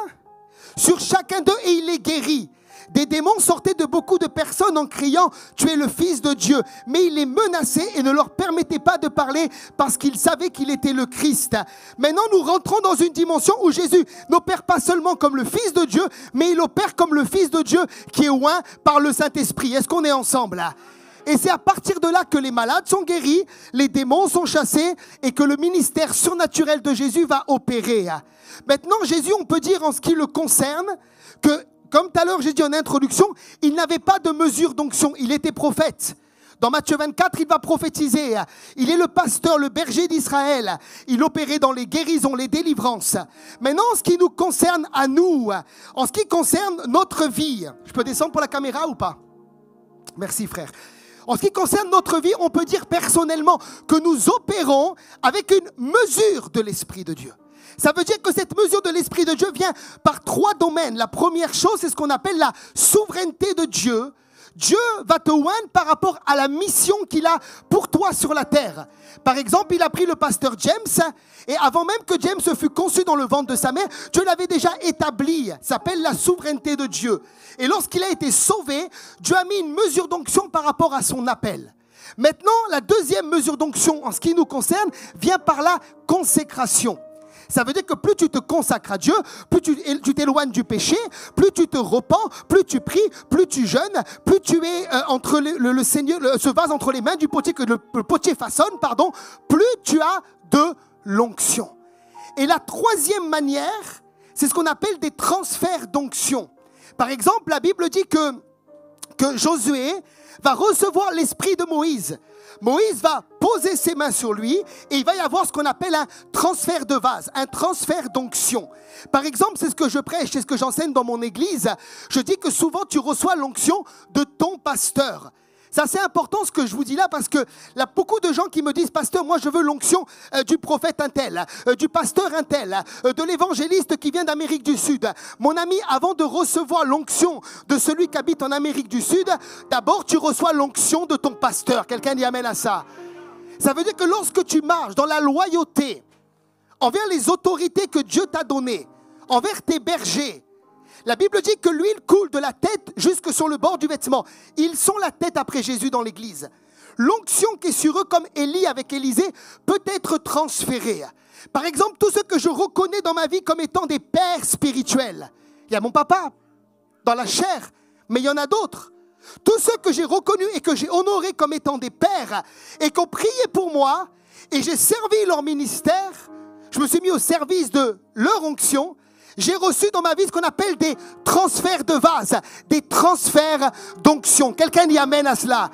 D: sur chacun d'eux et il les guérit. Des démons sortaient de beaucoup de personnes en criant « Tu es le Fils de Dieu ». Mais il les menaçait et ne leur permettait pas de parler parce qu'ils savaient qu'il était le Christ. Maintenant, nous rentrons dans une dimension où Jésus n'opère pas seulement comme le Fils de Dieu, mais il opère comme le Fils de Dieu qui est oint par le Saint-Esprit. Est-ce qu'on est ensemble là ? Et c'est à partir de là que les malades sont guéris, les démons sont chassés et que le ministère surnaturel de Jésus va opérer. Maintenant, Jésus, on peut dire en ce qui le concerne que, comme tout à l'heure j'ai dit en introduction, il n'avait pas de mesure d'onction, il était prophète. Dans Matthieu 24, il va prophétiser. Il est le pasteur, le berger d'Israël. Il opérait dans les guérisons, les délivrances. Maintenant, en ce qui nous concerne à nous, en ce qui concerne notre vie, je peux descendre pour la caméra ou pas? Merci frère. En ce qui concerne notre vie, on peut dire personnellement que nous opérons avec une mesure de l'Esprit de Dieu. Ça veut dire que cette mesure de l'Esprit de Dieu vient par 3 domaines. La première chose, c'est ce qu'on appelle la souveraineté de Dieu. Dieu va te oindre par rapport à la mission qu'il a pour toi sur la terre. Par exemple, il a pris le pasteur James et avant même que James fût conçu dans le ventre de sa mère, Dieu l'avait déjà établi. Ça s'appelle la souveraineté de Dieu. Et lorsqu'il a été sauvé, Dieu a mis une mesure d'onction par rapport à son appel. Maintenant, la deuxième mesure d'onction en ce qui nous concerne vient par la consécration. Ça veut dire que plus tu te consacres à Dieu, plus tu t'éloignes du péché, plus tu te repens, plus tu pries, plus tu jeûnes, plus tu es entre le Seigneur, ce vase entre les mains du potier que le potier façonne, plus tu as de l'onction. Et la troisième manière, c'est ce qu'on appelle des transferts d'onction. Par exemple, la Bible dit que Josué va recevoir l'esprit de Moïse. Moïse va poser ses mains sur lui et il va y avoir ce qu'on appelle un transfert de vase, un transfert d'onction. Par exemple, c'est ce que je prêche, c'est ce que j'enseigne dans mon église. Je dis que souvent tu reçois l'onction de ton pasteur. C'est assez important ce que je vous dis là parce que il y a beaucoup de gens qui me disent « Pasteur, moi je veux l'onction du prophète un tel, du pasteur un tel, de l'évangéliste qui vient d'Amérique du Sud. » Mon ami, avant de recevoir l'onction de celui qui habite en Amérique du Sud, d'abord tu reçois l'onction de ton pasteur. Quelqu'un dit amen à ça. Ça veut dire que lorsque tu marches dans la loyauté envers les autorités que Dieu t'a données, envers tes bergers, la Bible dit que l'huile coule de la tête jusque sur le bord du vêtement. Ils sont la tête après Jésus dans l'église. L'onction qui est sur eux, comme Élie avec Élisée, peut être transférée. Par exemple, tous ceux que je reconnais dans ma vie comme étant des pères spirituels. Il y a mon papa dans la chair, mais il y en a d'autres. Tous ceux que j'ai reconnus et que j'ai honorés comme étant des pères et qui ont prié pour moi et j'ai servi leur ministère, je me suis mis au service de leur onction, j'ai reçu dans ma vie ce qu'on appelle des transferts de vase, des transferts d'onction. Quelqu'un dit amen à cela.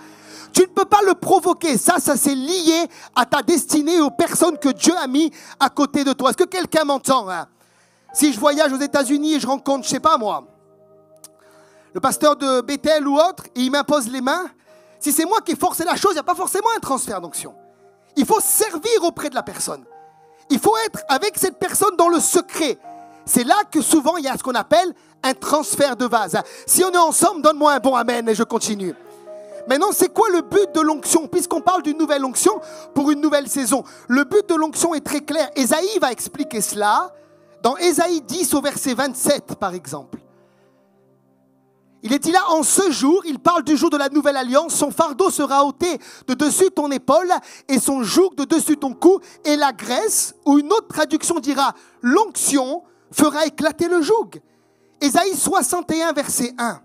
D: Tu ne peux pas le provoquer. Ça c'est lié à ta destinée et aux personnes que Dieu a mis à côté de toi. Est-ce que quelqu'un m'entend, hein? Si je voyage aux États-Unis et je rencontre, je ne sais pas moi, le pasteur de Bethel ou autre, et il m'impose les mains, si c'est moi qui ai forcé la chose, il n'y a pas forcément un transfert d'onction. Il faut servir auprès de la personne. Il faut être avec cette personne dans le secret. C'est là que souvent il y a ce qu'on appelle un transfert de vase. Si on est ensemble, donne-moi un bon amen et je continue. Maintenant, c'est quoi le but de l'onction? Puisqu'on parle d'une nouvelle onction pour une nouvelle saison. Le but de l'onction est très clair. Ésaïe va expliquer cela dans Ésaïe 10 au verset 27 par exemple. Il est dit là, en ce jour, il parle du jour de la nouvelle alliance, son fardeau sera ôté de dessus ton épaule et son joug de dessus ton cou, et la graisse, ou une autre traduction dira, l'onction fera éclater le joug. Ésaïe 61, verset 1.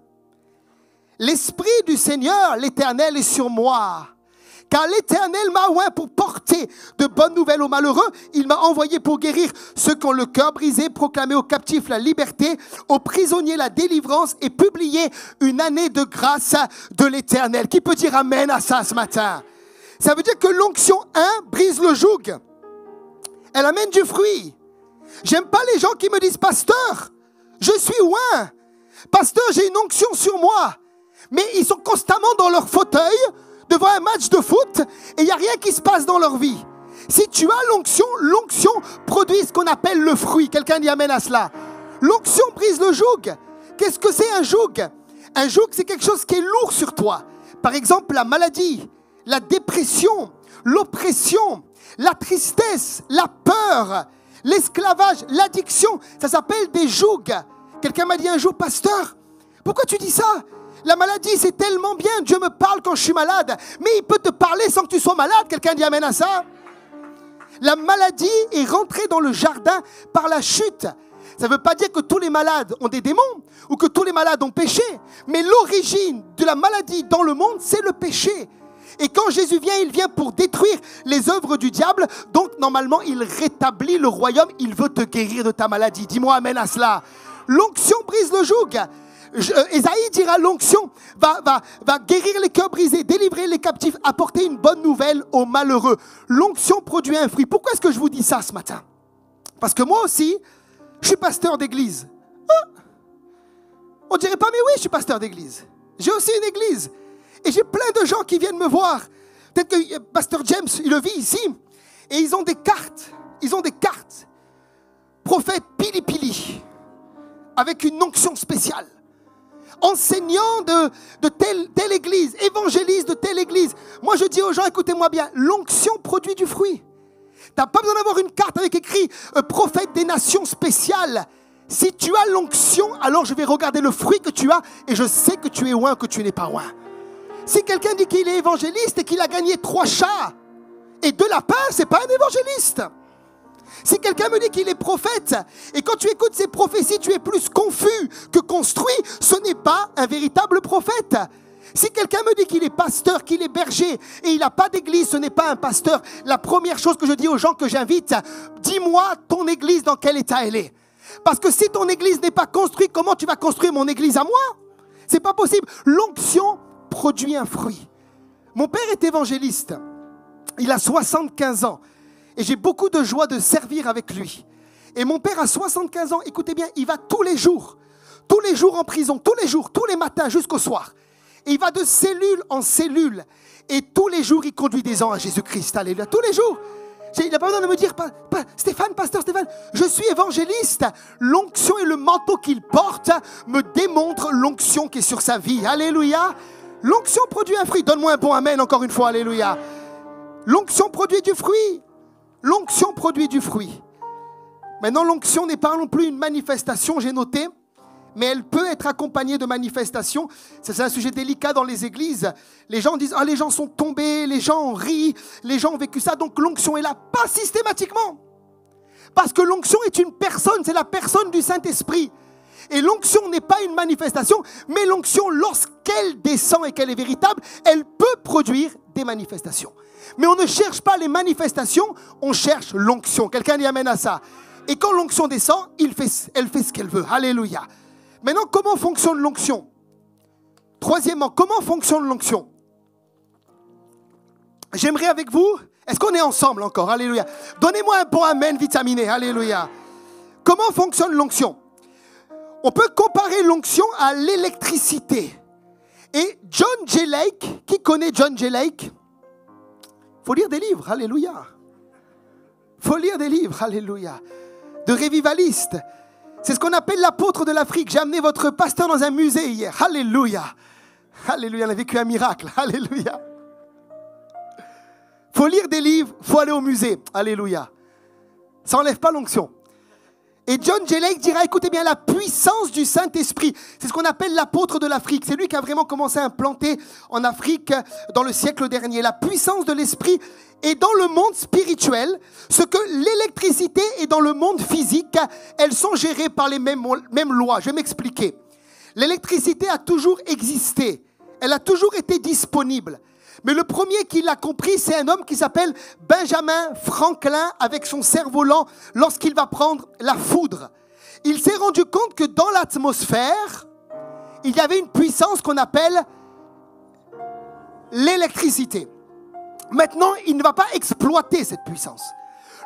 D: L'Esprit du Seigneur, l'Éternel, est sur moi. Car l'Éternel m'a oint pour porter de bonnes nouvelles aux malheureux. Il m'a envoyé pour guérir ceux qui ont le cœur brisé, proclamer aux captifs la liberté, aux prisonniers la délivrance et publier une année de grâce de l'Éternel. Qui peut dire amen à ça ce matin? Ça veut dire que l'onction 1 brise le joug. Elle amène du fruit. J'aime pas les gens qui me disent, pasteur, je suis oint. Pasteur, j'ai une onction sur moi. Mais ils sont constamment dans leur fauteuil, devant un match de foot, et il n'y a rien qui se passe dans leur vie. Si tu as l'onction, l'onction produit ce qu'on appelle le fruit. Quelqu'un dit amen à cela. L'onction brise le joug. Qu'est-ce que c'est un joug? Un joug, c'est quelque chose qui est lourd sur toi. Par exemple, la maladie, la dépression, l'oppression, la tristesse, la peur, l'esclavage, l'addiction. Ça s'appelle des jougs. Quelqu'un m'a dit un jour, pasteur, pourquoi tu dis ça? La maladie, c'est tellement bien. Dieu me parle quand je suis malade. Mais il peut te parler sans que tu sois malade. Quelqu'un dit amen à ça? La maladie est rentrée dans le jardin par la chute. Ça ne veut pas dire que tous les malades ont des démons ou que tous les malades ont péché. Mais l'origine de la maladie dans le monde, c'est le péché. Et quand Jésus vient, il vient pour détruire les œuvres du diable. Donc, normalement, il rétablit le royaume. Il veut te guérir de ta maladie. Dis-moi amen à cela. L'onction brise le joug. Ésaïe dira l'onction va guérir les cœurs brisés, délivrer les captifs, apporter une bonne nouvelle aux malheureux. L'onction produit un fruit. Pourquoi est-ce que je vous dis ça ce matin? Parce que moi aussi, je suis pasteur d'église. On dirait pas, mais oui, je suis pasteur d'église. J'ai aussi une église. Et j'ai plein de gens qui viennent me voir. Peut-être que pasteur James, il le vit ici. Et ils ont des cartes. Prophète Pili, avec une onction spéciale. Enseignant de telle église, évangéliste de telle église. Moi, je dis aux gens, écoutez-moi bien, l'onction produit du fruit. Tu n'as pas besoin d'avoir une carte avec écrit prophète des nations spéciales. Si tu as l'onction, alors je vais regarder le fruit que tu as et je sais que tu es oint, que tu n'es pas oint. Si quelqu'un dit qu'il est évangéliste et qu'il a gagné 3 chats et 2 lapins, ce n'est pas un évangéliste. Si quelqu'un me dit qu'il est prophète, et quand tu écoutes ses prophéties, tu es plus confus que construit, ce n'est pas un véritable prophète. Si quelqu'un me dit qu'il est pasteur, qu'il est berger, et il n'a pas d'église, ce n'est pas un pasteur. La première chose que je dis aux gens que j'invite, dis-moi ton église dans quel état elle est. Parce que si ton église n'est pas construite, comment tu vas construire mon église à moi? C'est pas possible. L'onction produit un fruit. Mon père est évangéliste. Il a 75 ans. Et j'ai beaucoup de joie de servir avec lui. Et mon père a 75 ans, écoutez bien, il va tous les jours en prison, tous les matins jusqu'au soir. Et il va de cellule en cellule. Et tous les jours, il conduit des gens à Jésus-Christ. Alléluia, tous les jours. Il n'a pas besoin de me dire, pasteur Stéphane, je suis évangéliste. L'onction et le manteau qu'il porte me démontrent l'onction qui est sur sa vie. Alléluia. L'onction produit un fruit. Donne-moi un bon amen encore une fois. Alléluia. L'onction produit du fruit. L'onction produit du fruit. Maintenant, l'onction n'est pas non plus une manifestation, j'ai noté, mais elle peut être accompagnée de manifestations. C'est un sujet délicat dans les églises. Les gens disent, les gens sont tombés, les gens ont ri, les gens ont vécu ça, donc l'onction est là. Pas systématiquement. Parce que l'onction est une personne, c'est la personne du Saint-Esprit.
E: Et l'onction n'est pas une manifestation, mais l'onction, lorsqu'elle descend et qu'elle est véritable, elle peut produire des manifestations. Mais on ne cherche pas les manifestations, on cherche l'onction. Quelqu'un dit amen à ça. Et quand l'onction descend, elle fait ce qu'elle veut. Alléluia. Maintenant, comment fonctionne l'onction? Troisièmement, comment fonctionne l'onction? J'aimerais avec vous, est-ce qu'on est ensemble encore? Alléluia. Donnez-moi un bon amen vitaminé. Alléluia. Comment fonctionne l'onction? On peut comparer l'onction à l'électricité. Et John J. Lake, qui connaît John J. Lake? Il faut lire des livres, alléluia. Il faut lire des livres, alléluia. De revivalistes. C'est ce qu'on appelle l'apôtre de l'Afrique. J'ai amené votre pasteur dans un musée hier, alléluia. Alléluia, on a vécu un miracle, alléluia. Il faut lire des livres, il faut aller au musée, alléluia. Ça n'enlève pas l'onction. Et John J. Lake dira, écoutez bien, la puissance du Saint-Esprit, c'est ce qu'on appelle l'apôtre de l'Afrique. C'est lui qui a vraiment commencé à implanter en Afrique dans le siècle dernier. La puissance de l'Esprit est dans le monde spirituel, ce que l'électricité est dans le monde physique, elles sont gérées par les mêmes lois. Je vais m'expliquer. L'électricité a toujours existé, elle a toujours été disponible. Mais le premier qui l'a compris, c'est un homme qui s'appelle Benjamin Franklin avec son cerf-volant lorsqu'il va prendre la foudre. Il s'est rendu compte que dans l'atmosphère, il y avait une puissance qu'on appelle l'électricité. Maintenant, il ne va pas exploiter cette puissance.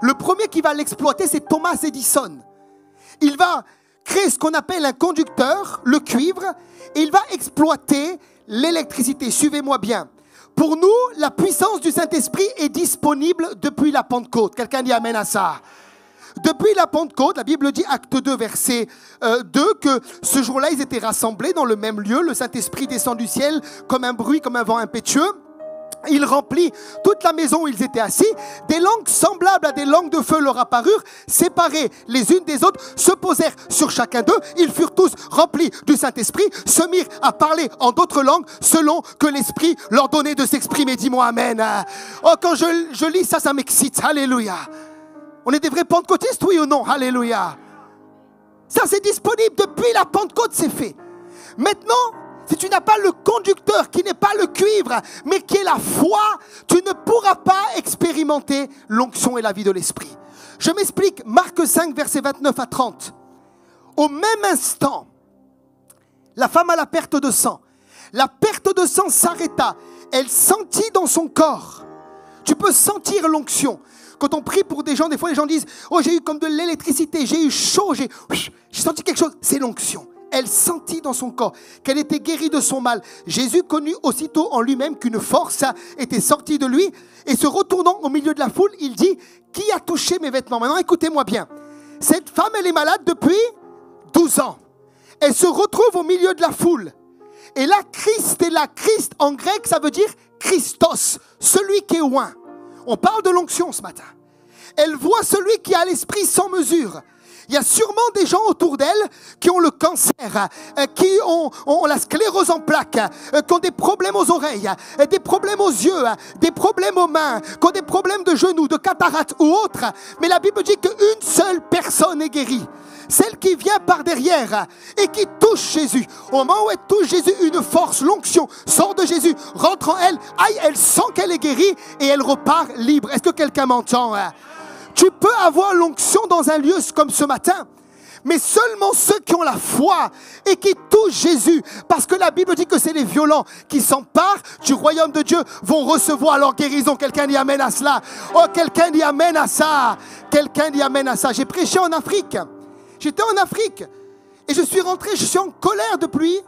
E: Le premier qui va l'exploiter, c'est Thomas Edison. Il va créer ce qu'on appelle un conducteur, le cuivre, et il va exploiter l'électricité. Suivez-moi bien. Pour nous, la puissance du Saint-Esprit est disponible depuis la Pentecôte. Quelqu'un dit amen à ça. Depuis la Pentecôte, la Bible dit, acte 2, verset 2, que ce jour-là, ils étaient rassemblés dans le même lieu. Le Saint-Esprit descend du ciel comme un bruit, comme un vent impétueux. Il remplit toute la maison où ils étaient assis. Des langues semblables à des langues de feu leur apparurent, séparées les unes des autres, se posèrent sur chacun d'eux. Ils furent tous remplis du Saint-Esprit, se mirent à parler en d'autres langues selon que l'Esprit leur donnait de s'exprimer. Dis-moi amen. Oh, quand je lis ça, ça m'excite. Alléluia. On est des vrais pentecôtistes, oui ou non? Alléluia. Ça, c'est disponible. Depuis la Pentecôte, c'est fait. Maintenant, si tu n'as pas le conducteur qui n'est pas le cuivre, mais qui est la foi, tu ne pourras pas expérimenter l'onction et la vie de l'Esprit. Je m'explique, Marc 5, versets 29 à 30. Au même instant, la femme a la perte de sang. La perte de sang s'arrêta. Elle sentit dans son corps. Tu peux sentir l'onction. Quand on prie pour des gens, des fois les gens disent « Oh, j'ai eu comme de l'électricité, j'ai eu chaud, j'ai senti quelque chose. » C'est l'onction. Elle sentit dans son corps qu'elle était guérie de son mal. Jésus connut aussitôt en lui-même qu'une force était sortie de lui. Et se retournant au milieu de la foule, il dit, qui a touché mes vêtements? Maintenant, écoutez-moi bien. Cette femme, elle est malade depuis 12 ans. Elle se retrouve au milieu de la foule. Et là, Christ est là. Christ, en grec, ça veut dire Christos, celui qui est oint. On parle de l'onction ce matin. Elle voit celui qui a l'esprit sans mesure. Il y a sûrement des gens autour d'elle qui ont le cancer, qui ont la sclérose en plaques, qui ont des problèmes aux oreilles, des problèmes aux yeux, des problèmes aux mains, qui ont des problèmes de genoux, de cataracte ou autres. Mais la Bible dit qu'une seule personne est guérie. Celle qui vient par derrière et qui touche Jésus. Au moment où elle touche Jésus, une force, l'onction sort de Jésus, rentre en elle. Aïe, elle sent qu'elle est guérie et elle repart libre. Est-ce que quelqu'un m'entend? Tu peux avoir l'onction dans un lieu comme ce matin, mais seulement ceux qui ont la foi et qui touchent Jésus, parce que la Bible dit que c'est les violents qui s'emparent du royaume de Dieu vont recevoir leur guérison. Quelqu'un dit amen à cela. Oh, quelqu'un dit amen à ça. Quelqu'un dit amen à ça. J'ai prêché en Afrique. J'étais en Afrique et je suis rentré, je suis en colère depuis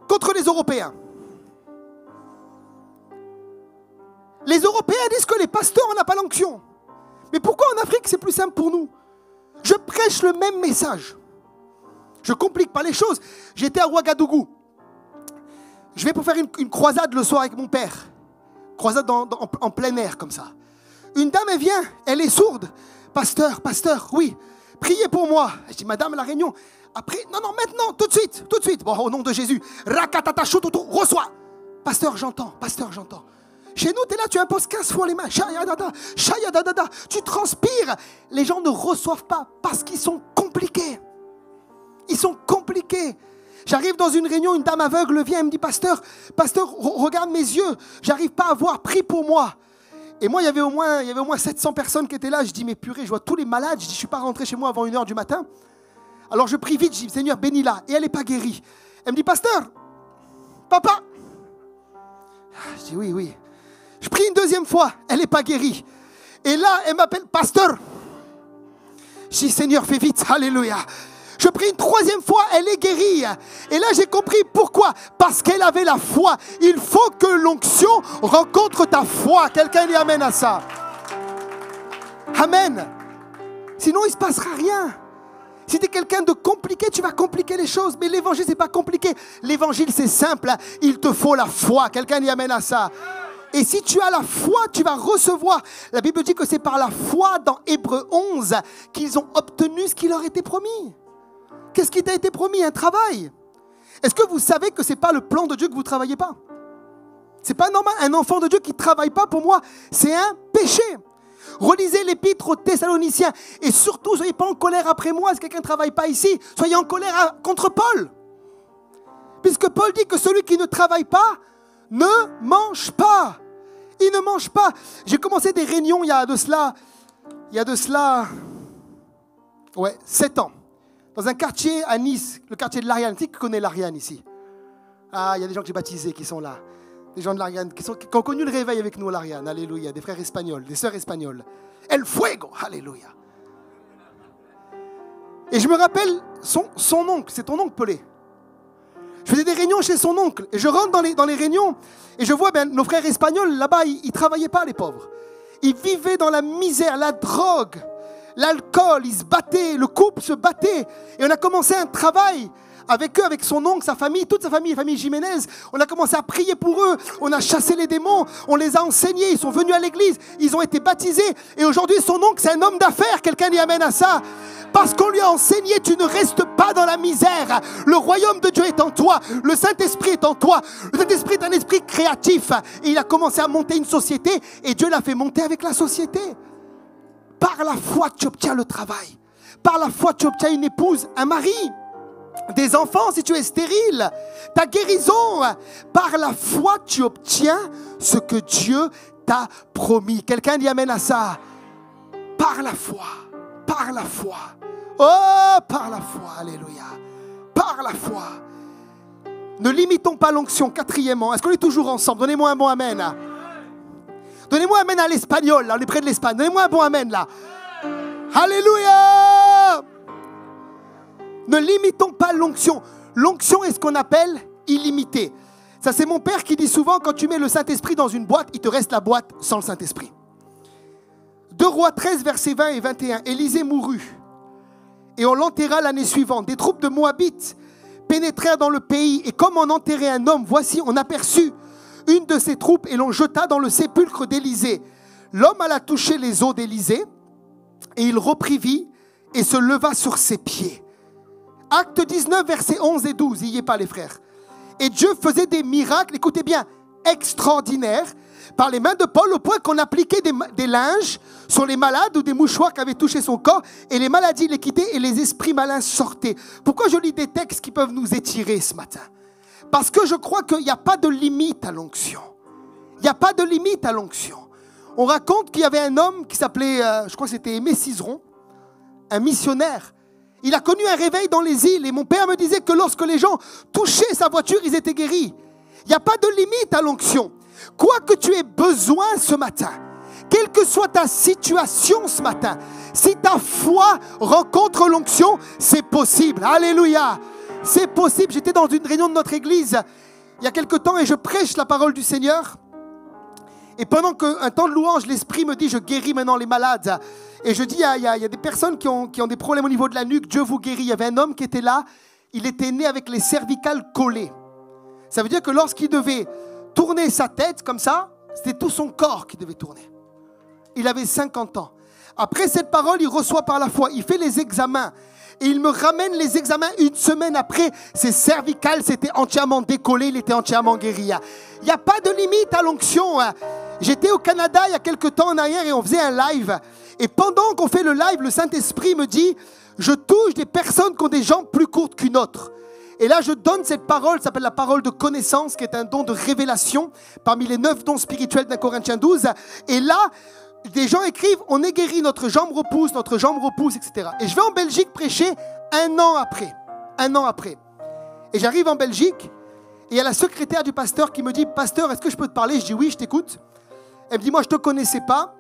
E: contre les Européens. Les Européens disent que les pasteurs n'ont pas l'onction. Mais pourquoi en Afrique c'est plus simple pour nous? Je prêche le même message. Je ne complique pas les choses. J'étais à Ouagadougou. Je vais pour faire une croisade le soir avec mon père. Croisade en plein air comme ça. Une dame elle vient, elle est sourde. Pasteur, oui, priez pour moi. Je dis madame la réunion. Après, non, maintenant, tout de suite. Bon, au nom de Jésus. Rakatata choutou, reçois. Pasteur, j'entends. Chez nous, tu es là, tu imposes 15 fois les mains. Shayadada. Tu transpires. Les gens ne reçoivent pas parce qu'ils sont compliqués. Ils sont compliqués. J'arrive dans une réunion, une dame aveugle vient et me dit, pasteur, regarde mes yeux, j'arrive pas à voir, prie pour moi. Et moi, il y avait au moins 700 personnes qui étaient là. Je dis, mais purée, je vois tous les malades. Je dis, je ne suis pas rentré chez moi avant 1h du matin. Alors je prie vite, je dis, Seigneur, bénis-la. Et elle n'est pas guérie. Elle me dit, pasteur, papa. Je dis, oui. Je prie une deuxième fois, elle n'est pas guérie. Et là, elle m'appelle, pasteur. Je dis, Seigneur, fais vite, alléluia. Je prie une troisième fois, elle est guérie. Et là, j'ai compris pourquoi. Parce qu'elle avait la foi. Il faut que l'onction rencontre ta foi. Quelqu'un dit amen à ça. Amen. Sinon, il ne se passera rien. Si tu es quelqu'un de compliqué, tu vas compliquer les choses. Mais l'évangile, ce n'est pas compliqué. L'évangile, c'est simple. Il te faut la foi. Quelqu'un dit amen à ça. Et si tu as la foi, tu vas recevoir. La Bible dit que c'est par la foi dans Hébreux 11 qu'ils ont obtenu ce qui leur était promis. Qu'est-ce qui t'a été promis? Un travail. Est-ce que vous savez que ce n'est pas le plan de Dieu que vous ne travaillez pas? Ce n'est pas normal. Un enfant de Dieu qui ne travaille pas, pour moi, c'est un péché. Relisez l'épître aux Thessaloniciens. Et surtout, ne soyez pas en colère après moi si quelqu'un ne travaille pas ici. Soyez en colère contre Paul. Puisque Paul dit que celui qui ne travaille pas ne mange pas. Il ne mange pas. J'ai commencé des réunions il y a de cela 7 ans. Dans un quartier à Nice, le quartier de l'Ariane. Qui connaît l'Ariane ici? Ah, il y a des gens que j'ai baptisés qui sont là. Des gens de l'Ariane qui ont connu le réveil avec nous à l'Ariane. Alléluia. Des frères espagnols, des sœurs espagnoles. El fuego. Alléluia. Et je me rappelle son oncle. C'est ton oncle Pelé. Je faisais des réunions chez son oncle. Et je rentre dans les réunions. Et je vois nos frères espagnols, là-bas, ils ne travaillaient pas, les pauvres. Ils vivaient dans la misère, la drogue. L'alcool, ils se battaient, le couple se battait. Et on a commencé un travail avec eux, avec son oncle, sa famille, toute sa famille, la famille Jiménez. On a commencé à prier pour eux. On a chassé les démons. On les a enseignés. Ils sont venus à l'église. Ils ont été baptisés. Et aujourd'hui, son oncle, c'est un homme d'affaires. Quelqu'un dit amen à ça. Parce qu'on lui a enseigné, tu ne restes pas dans la misère. Le royaume de Dieu est en toi. Le Saint-Esprit est en toi. Le Saint-Esprit est un esprit créatif. Et il a commencé à monter une société. Et Dieu l'a fait monter avec la société. Par la foi, tu obtiens le travail. Par la foi, tu obtiens une épouse, un mari, des enfants si tu es stérile, ta guérison. Par la foi, tu obtiens ce que Dieu t'a promis. Quelqu'un dit amen à ça. Par la foi. Par la foi. Oh, par la foi. Alléluia. Par la foi. Ne limitons pas l'onction. Quatrièmement, est-ce qu'on est toujours ensemble? Donnez-moi un bon amen. Donnez-moi un amen à l'espagnol, là, on est près de l'Espagne. Donnez-moi un bon amen là. Alléluia. Ne limitons pas l'onction. L'onction est ce qu'on appelle illimité. Ça, c'est mon père qui dit souvent, quand tu mets le Saint-Esprit dans une boîte, il te reste la boîte sans le Saint-Esprit. 2 Rois 13, versets 20 et 21. Élisée mourut et on l'enterra l'année suivante. Des troupes de Moabites pénétrèrent dans le pays et comme on enterrait un homme, voici, on aperçut une de ses troupes et l'on jeta dans le sépulcre d'Élisée. L'homme alla toucher les os d'Élisée et il reprit vie et se leva sur ses pieds. Acte 19, versets 11 et 12. N'y est pas les frères. Et Dieu faisait des miracles, écoutez bien, extraordinaires par les mains de Paul au point qu'on appliquait des linges sur les malades ou des mouchoirs qui avaient touché son corps et les maladies les quittaient et les esprits malins sortaient. Pourquoi je lis des textes qui peuvent nous étirer ce matin? Parce que je crois qu'il n'y a pas de limite à l'onction. Il n'y a pas de limite à l'onction. On raconte qu'il y avait un homme qui s'appelait, je crois que c'était Aimé Cizeron, un missionnaire. Il a connu un réveil dans les îles et mon père me disait que lorsque les gens touchaient sa voiture, ils étaient guéris. Il n'y a pas de limite à l'onction. Quoi que tu aies besoin ce matin, quelle que soit ta situation ce matin, si ta foi rencontre l'onction, c'est possible. Alléluia. C'est possible. J'étais dans une réunion de notre église il y a quelque temps et je prêche la parole du Seigneur. Et pendant qu'un temps de louange, l'Esprit me dit, je guéris maintenant les malades. Et je dis, il y a des personnes qui ont des problèmes au niveau de la nuque, Dieu vous guérit. Il y avait un homme qui était là, il était né avec les cervicales collées. Ça veut dire que lorsqu'il devait tourner sa tête comme ça, c'était tout son corps qui devait tourner. Il avait 50 ans. Après cette parole, il reçoit par la foi, il fait les examens. Et il me ramène les examens une semaine après. Ses cervicales s'étaient entièrement décollées, il était entièrement guéri. Il n'y a pas de limite à l'onction. J'étais au Canada il y a quelques temps en arrière et on faisait un live. Et pendant qu'on fait le live, le Saint-Esprit me dit je touche des personnes qui ont des jambes plus courtes qu'une autre. Et là, je donne cette parole, ça s'appelle la parole de connaissance, qui est un don de révélation parmi les 9 dons spirituels d'A Corinthiens 12. Et là, des gens écrivent, on est guéri, notre jambe repousse, etc. Et je vais en Belgique prêcher un an après. Et j'arrive en Belgique, et il y a la secrétaire du pasteur qui me dit, pasteur, est-ce que je peux te parler? Je dis oui, je t'écoute. Elle me dit, moi je ne te connaissais pas,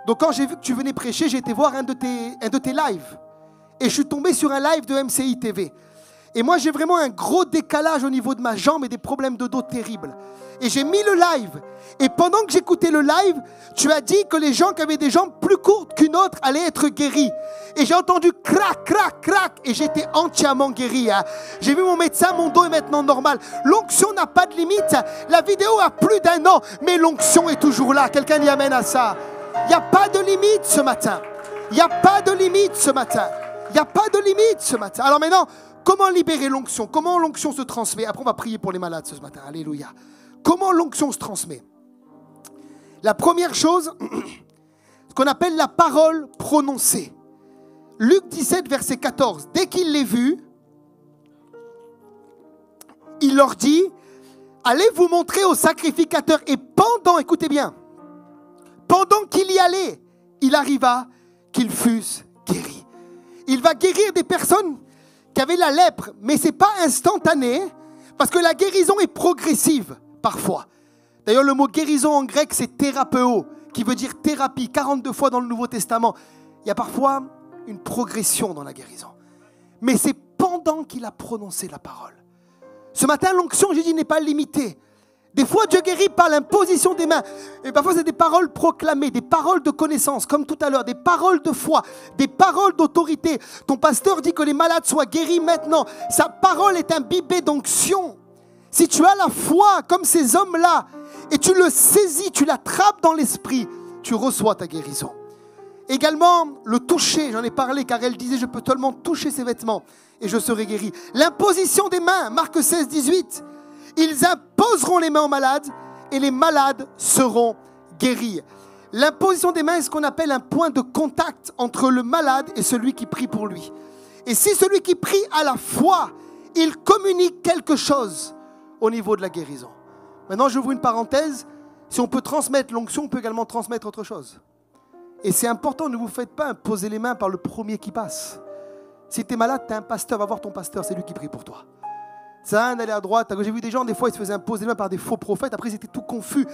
E: donc quand j'ai vu que tu venais prêcher, j'ai été voir un de tes lives. Et je suis tombé sur un live de MCI TV. Et moi, j'ai vraiment un gros décalage au niveau de ma jambe et des problèmes de dos terribles. Et j'ai mis le live. Et pendant que j'écoutais le live, tu as dit que les gens qui avaient des jambes plus courtes qu'une autre allaient être guéris. Et j'ai entendu crac, crac, crac. Et j'étais entièrement guéri. Hein. J'ai vu mon médecin, mon dos est maintenant normal. L'onction n'a pas de limite. La vidéo a plus d'1 an, mais l'onction est toujours là. Quelqu'un y amène à ça. Il n'y a pas de limite ce matin. Il n'y a pas de limite ce matin. Il n'y a pas de limite ce matin. Alors maintenant, comment libérer l'onction? Comment l'onction se transmet? Après, on va prier pour les malades ce matin. Alléluia. Comment l'onction se transmet? La première chose, ce qu'on appelle la parole prononcée. Luc 17, verset 14. Dès qu'il les vit, il leur dit, allez vous montrer au sacrificateur. Et pendant, écoutez bien, pendant qu'il y allait, il arriva qu'ils fussent guéris. Il va guérir des personnes qui avaient la lèpre, mais ce n'est pas instantané, parce que la guérison est progressive, parfois. D'ailleurs, le mot guérison en grec, c'est thérapeo, qui veut dire thérapie, 42 fois dans le Nouveau Testament. Il y a parfois une progression dans la guérison. Mais c'est pendant qu'il a prononcé la parole. Ce matin, l'onction, j'ai dit, n'est pas limitée. Des fois, Dieu guérit par l'imposition des mains. Et parfois, c'est des paroles proclamées, des paroles de connaissance, comme tout à l'heure, des paroles de foi, des paroles d'autorité. Ton pasteur dit que les malades soient guéris maintenant. Sa parole est imbibée d'onction. Si tu as la foi, comme ces hommes-là, et tu le saisis, tu l'attrapes dans l'esprit, tu reçois ta guérison. Également, le toucher, j'en ai parlé, car elle disait, je peux seulement toucher ses vêtements et je serai guéri. L'imposition des mains, Marc 16, 18. Ils imposeront les mains aux malades et les malades seront guéris. L'imposition des mains est ce qu'on appelle un point de contact entre le malade et celui qui prie pour lui. Et si celui qui prie a la foi, il communique quelque chose au niveau de la guérison. Maintenant, j'ouvre une parenthèse. Si on peut transmettre l'onction, on peut également transmettre autre chose. Et c'est important, ne vous faites pas imposer les mains par le premier qui passe. Si tu es malade, tu as un pasteur, va voir ton pasteur, c'est lui qui prie pour toi. Ça a rien d'aller à droite. J'ai vu des gens, des fois, ils se faisaient imposer les mains par des faux prophètes. Après, ils étaient tout confus.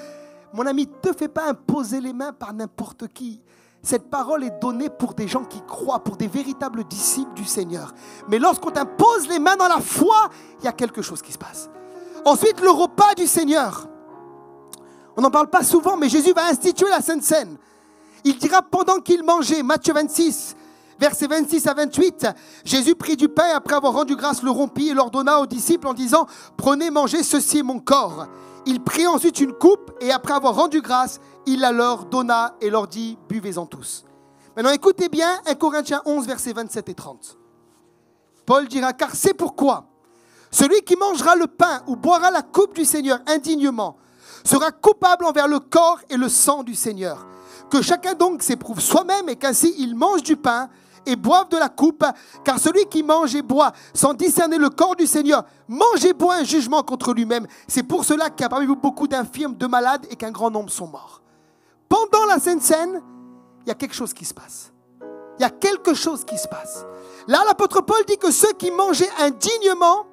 E: Mon ami, ne te fais pas imposer les mains par n'importe qui. Cette parole est donnée pour des gens qui croient, pour des véritables disciples du Seigneur. Mais lorsqu'on t'impose les mains dans la foi, il y a quelque chose qui se passe. Ensuite, le repas du Seigneur. On n'en parle pas souvent, mais Jésus va instituer la Sainte Seine. Il dira pendant qu'il mangeait, Matthieu 26, versets 26 à 28, Jésus prit du pain et après avoir rendu grâce le rompit et l'ordonna aux disciples en disant « Prenez, mangez, ceci est mon corps ». Il prit ensuite une coupe et après avoir rendu grâce, il la leur donna et leur dit « Buvez-en tous ». Maintenant écoutez bien 1 Corinthiens 11, versets 27 et 30. Paul dira « Car c'est pourquoi celui qui mangera le pain ou boira la coupe du Seigneur indignement sera coupable envers le corps et le sang du Seigneur. Que chacun donc s'éprouve soi-même et qu'ainsi il mange du pain et boive de la coupe, car celui qui mange et boit sans discerner le corps du Seigneur mange et boit un jugement contre lui-même. C'est pour cela qu'il y a parmi vous beaucoup d'infirmes, de malades et qu'un grand nombre sont morts. Pendant la Sainte Seine, il y a quelque chose qui se passe. Il y a quelque chose qui se passe. Là, l'apôtre Paul dit que ceux qui mangeaient indignement,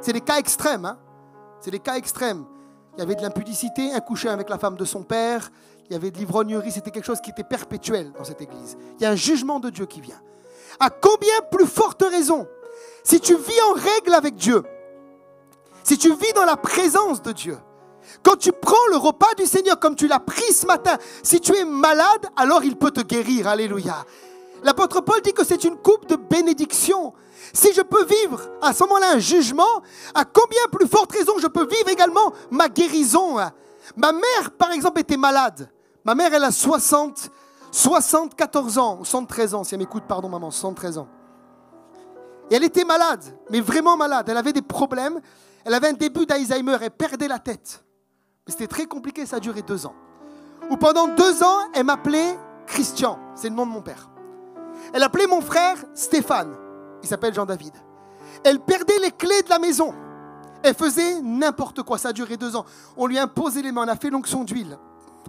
E: c'est des cas extrêmes, hein? C'est des cas extrêmes. Il y avait de l'impudicité, un coucher avec la femme de son père, il y avait de l'ivrognerie, c'était quelque chose qui était perpétuel dans cette église. Il y a un jugement de Dieu qui vient. À combien plus forte raison, si tu vis en règle avec Dieu, si tu vis dans la présence de Dieu, quand tu prends le repas du Seigneur comme tu l'as pris ce matin, si tu es malade, alors il peut te guérir. Alléluia. L'apôtre Paul dit que c'est une coupe de bénédiction. Si je peux vivre à ce moment-là un jugement, à combien plus forte raison je peux vivre également ma guérison. Ma mère, par exemple, était malade. Ma mère, elle a 74 ans, 73 ans, si elle m'écoute, pardon maman, 73 ans. Et elle était malade, mais vraiment malade. Elle avait des problèmes. Elle avait un début d'Alzheimer, elle perdait la tête. Mais c'était très compliqué, ça a duré 2 ans. Où pendant 2 ans, elle m'appelait Christian, c'est le nom de mon père. Elle appelait mon frère Stéphane. Il s'appelle Jean-David. Elle perdait les clés de la maison. Elle faisait n'importe quoi. Ça a duré 2 ans. On lui a imposé les mains. On a fait l'onction d'huile.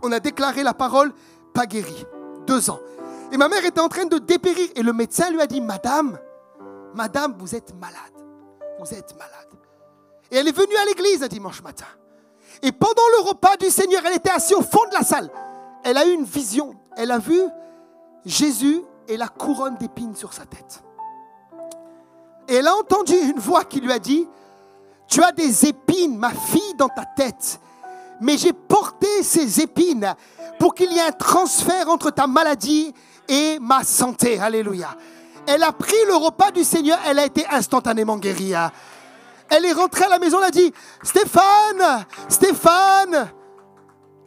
E: On a déclaré la parole, pas guérie. 2 ans. Et ma mère était en train de dépérir. Et le médecin lui a dit, Madame, vous êtes malade. Vous êtes malade. Et elle est venue à l'église un dimanche matin. Et pendant le repas du Seigneur, elle était assise au fond de la salle. Elle a eu une vision. Elle a vu Jésus et la couronne d'épines sur sa tête. Et elle a entendu une voix qui lui a dit, tu as des épines, ma fille, dans ta tête. Mais j'ai porté ces épines pour qu'il y ait un transfert entre ta maladie et ma santé. Alléluia. Elle a pris le repas du Seigneur, elle a été instantanément guérie. Elle est rentrée à la maison, elle a dit, Stéphane,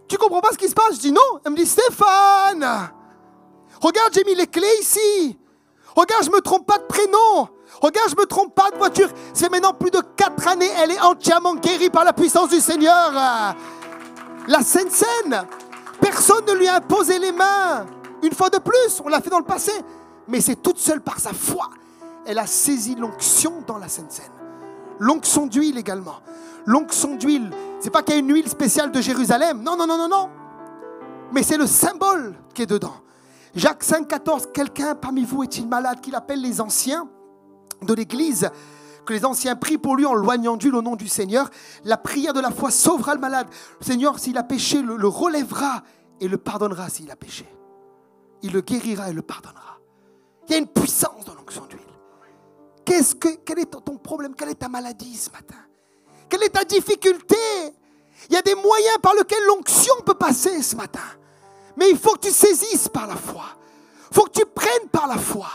E: tu comprends pas ce qui se passe? Je dis non. Elle me dit, Stéphane, regarde, j'ai mis les clés ici. Regarde, je ne me trompe pas de prénom. Regarde, je ne me trompe pas de voiture. C'est maintenant plus de 4 années. Elle est entièrement guérie par la puissance du Seigneur. La Sainte Seine. Personne ne lui a imposé les mains. Une fois de plus, on l'a fait dans le passé. Mais c'est toute seule par sa foi. Elle a saisi l'onction dans la Sainte Seine. L'onction d'huile également. L'onction d'huile, ce n'est pas qu'il y a une huile spéciale de Jérusalem. Non. Mais c'est le symbole qui est dedans. Jacques 5,14, quelqu'un parmi vous est-il malade, qu'il appelle les anciens de l'église, que les anciens prient pour lui en loignant d'huile au nom du Seigneur. La prière de la foi sauvera le malade. Le Seigneur, s'il a péché, le relèvera et le pardonnera s'il a péché. Il le guérira et le pardonnera. Il y a une puissance dans l'onction d'huile. Quel est ton problème? Quelle est ta maladie ce matin? Quelle est ta difficulté? Il y a des moyens par lesquels l'onction peut passer ce matin. Mais il faut que tu saisisses par la foi. Il faut que tu prennes par la foi.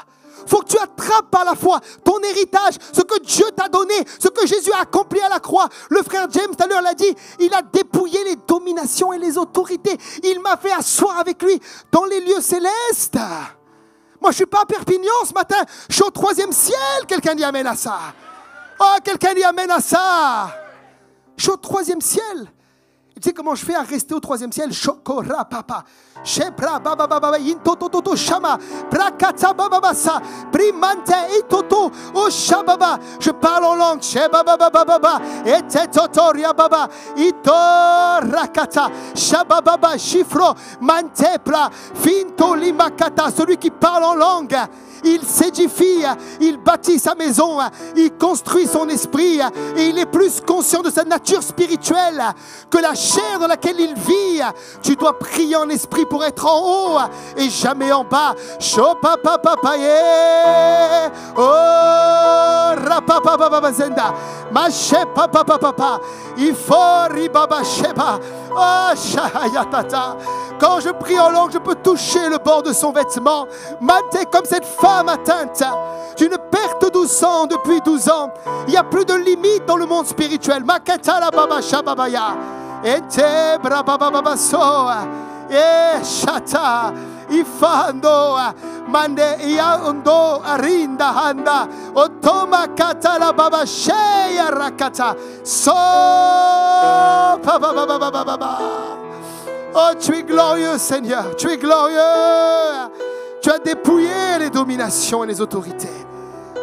E: Il faut que tu attrapes par la foi ton héritage, ce que Dieu t'a donné, ce que Jésus a accompli à la croix. Le frère James tout à l'heure l'a dit, il a dépouillé les dominations et les autorités. Il m'a fait asseoir avec lui dans les lieux célestes. Moi, je ne suis pas à Perpignan ce matin, je suis au 3e ciel. Quelqu'un dit amen à ça. Oh, quelqu'un dit amen à ça. Je suis au 3e ciel. Et tu sais comment je fais à rester au 3e ciel? Chokora papa. Shepra baba baba intototo shama. Prakata baba basa. Primante itoto o shababa. Je parle en langue. Shebaba baba baba. Etetotoria baba. Itorakata. Shababa shifro. Mantepra. Finto limakata. Celui qui parle en langue. Il s'édifie, il bâtit sa maison, il construit son esprit et il est plus conscient de sa nature spirituelle que la chair dans laquelle il vit. Tu dois prier en esprit pour être en haut et jamais en bas. Quand je prie en langue, je peux toucher le bord de son vêtement. Maté comme cette femme atteinte d'une perte de sang depuis 12 ans. Il n'y a plus de limite dans le monde spirituel. Makata la baba shababaya. Ete brababa so. E shata. Ifando. Mande iaondo arinda handa. Otoma kata la baba sheya rakata. So. Baba. Oh, tu es glorieux, Seigneur. Tu es glorieux. Tu as dépouillé les dominations et les autorités.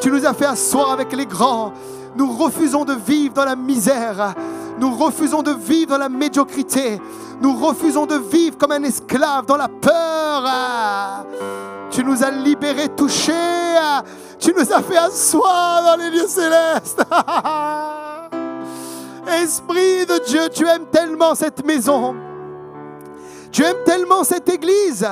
E: Tu nous as fait asseoir avec les grands. Nous refusons de vivre dans la misère. Nous refusons de vivre dans la médiocrité. Nous refusons de vivre comme un esclave dans la peur. Tu nous as libérés, touchés. Tu nous as fait asseoir dans les lieux célestes. Esprit de Dieu, tu aimes tellement cette maison. Tu aimes tellement cette église.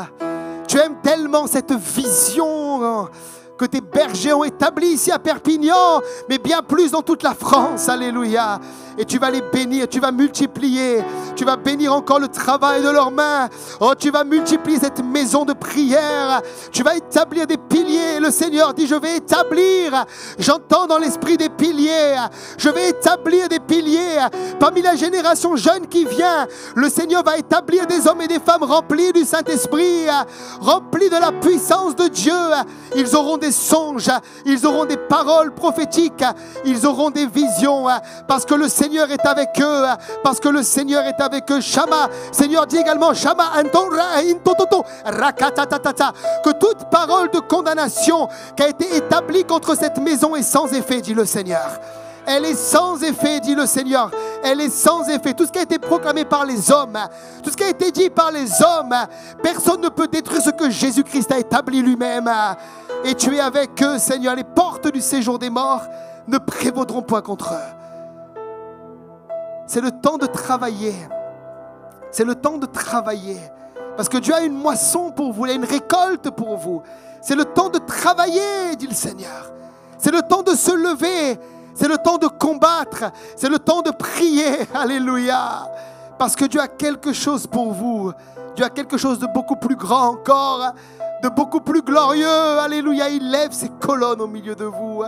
E: Tu aimes tellement cette vision que tes bergers ont établie ici à Perpignan, mais bien plus dans toute la France. Alléluia. Et tu vas les bénir, tu vas multiplier, tu vas bénir encore le travail de leurs mains. Oh, tu vas multiplier cette maison de prière. Tu vas établir des piliers. Le Seigneur dit, je vais établir. J'entends dans l'esprit des piliers. Je vais établir des piliers. Parmi la génération jeune qui vient, le Seigneur va établir des hommes et des femmes remplis du Saint-Esprit, remplis de la puissance de Dieu. Ils auront des songes, ils auront des paroles prophétiques, ils auront des visions, parce que le Seigneur est avec eux, parce que le Seigneur est avec eux. Shama, Seigneur dit également, Shama, que toute parole de condamnation qui a été établie contre cette maison est sans effet, dit le Seigneur. Elle est sans effet, dit le Seigneur. Elle est sans effet. Tout ce qui a été proclamé par les hommes, tout ce qui a été dit par les hommes, personne ne peut détruire ce que Jésus-Christ a établi lui-même. Et tu es avec eux, Seigneur. Les portes du séjour des morts ne prévaudront point contre eux. C'est le temps de travailler. C'est le temps de travailler. Parce que Dieu a une moisson pour vous, il a une récolte pour vous. C'est le temps de travailler, dit le Seigneur. C'est le temps de se lever. C'est le temps de combattre. C'est le temps de prier. Alléluia. Parce que Dieu a quelque chose pour vous. Dieu a quelque chose de beaucoup plus grand encore, de beaucoup plus glorieux. Alléluia. Il lève ses colonnes au milieu de vous.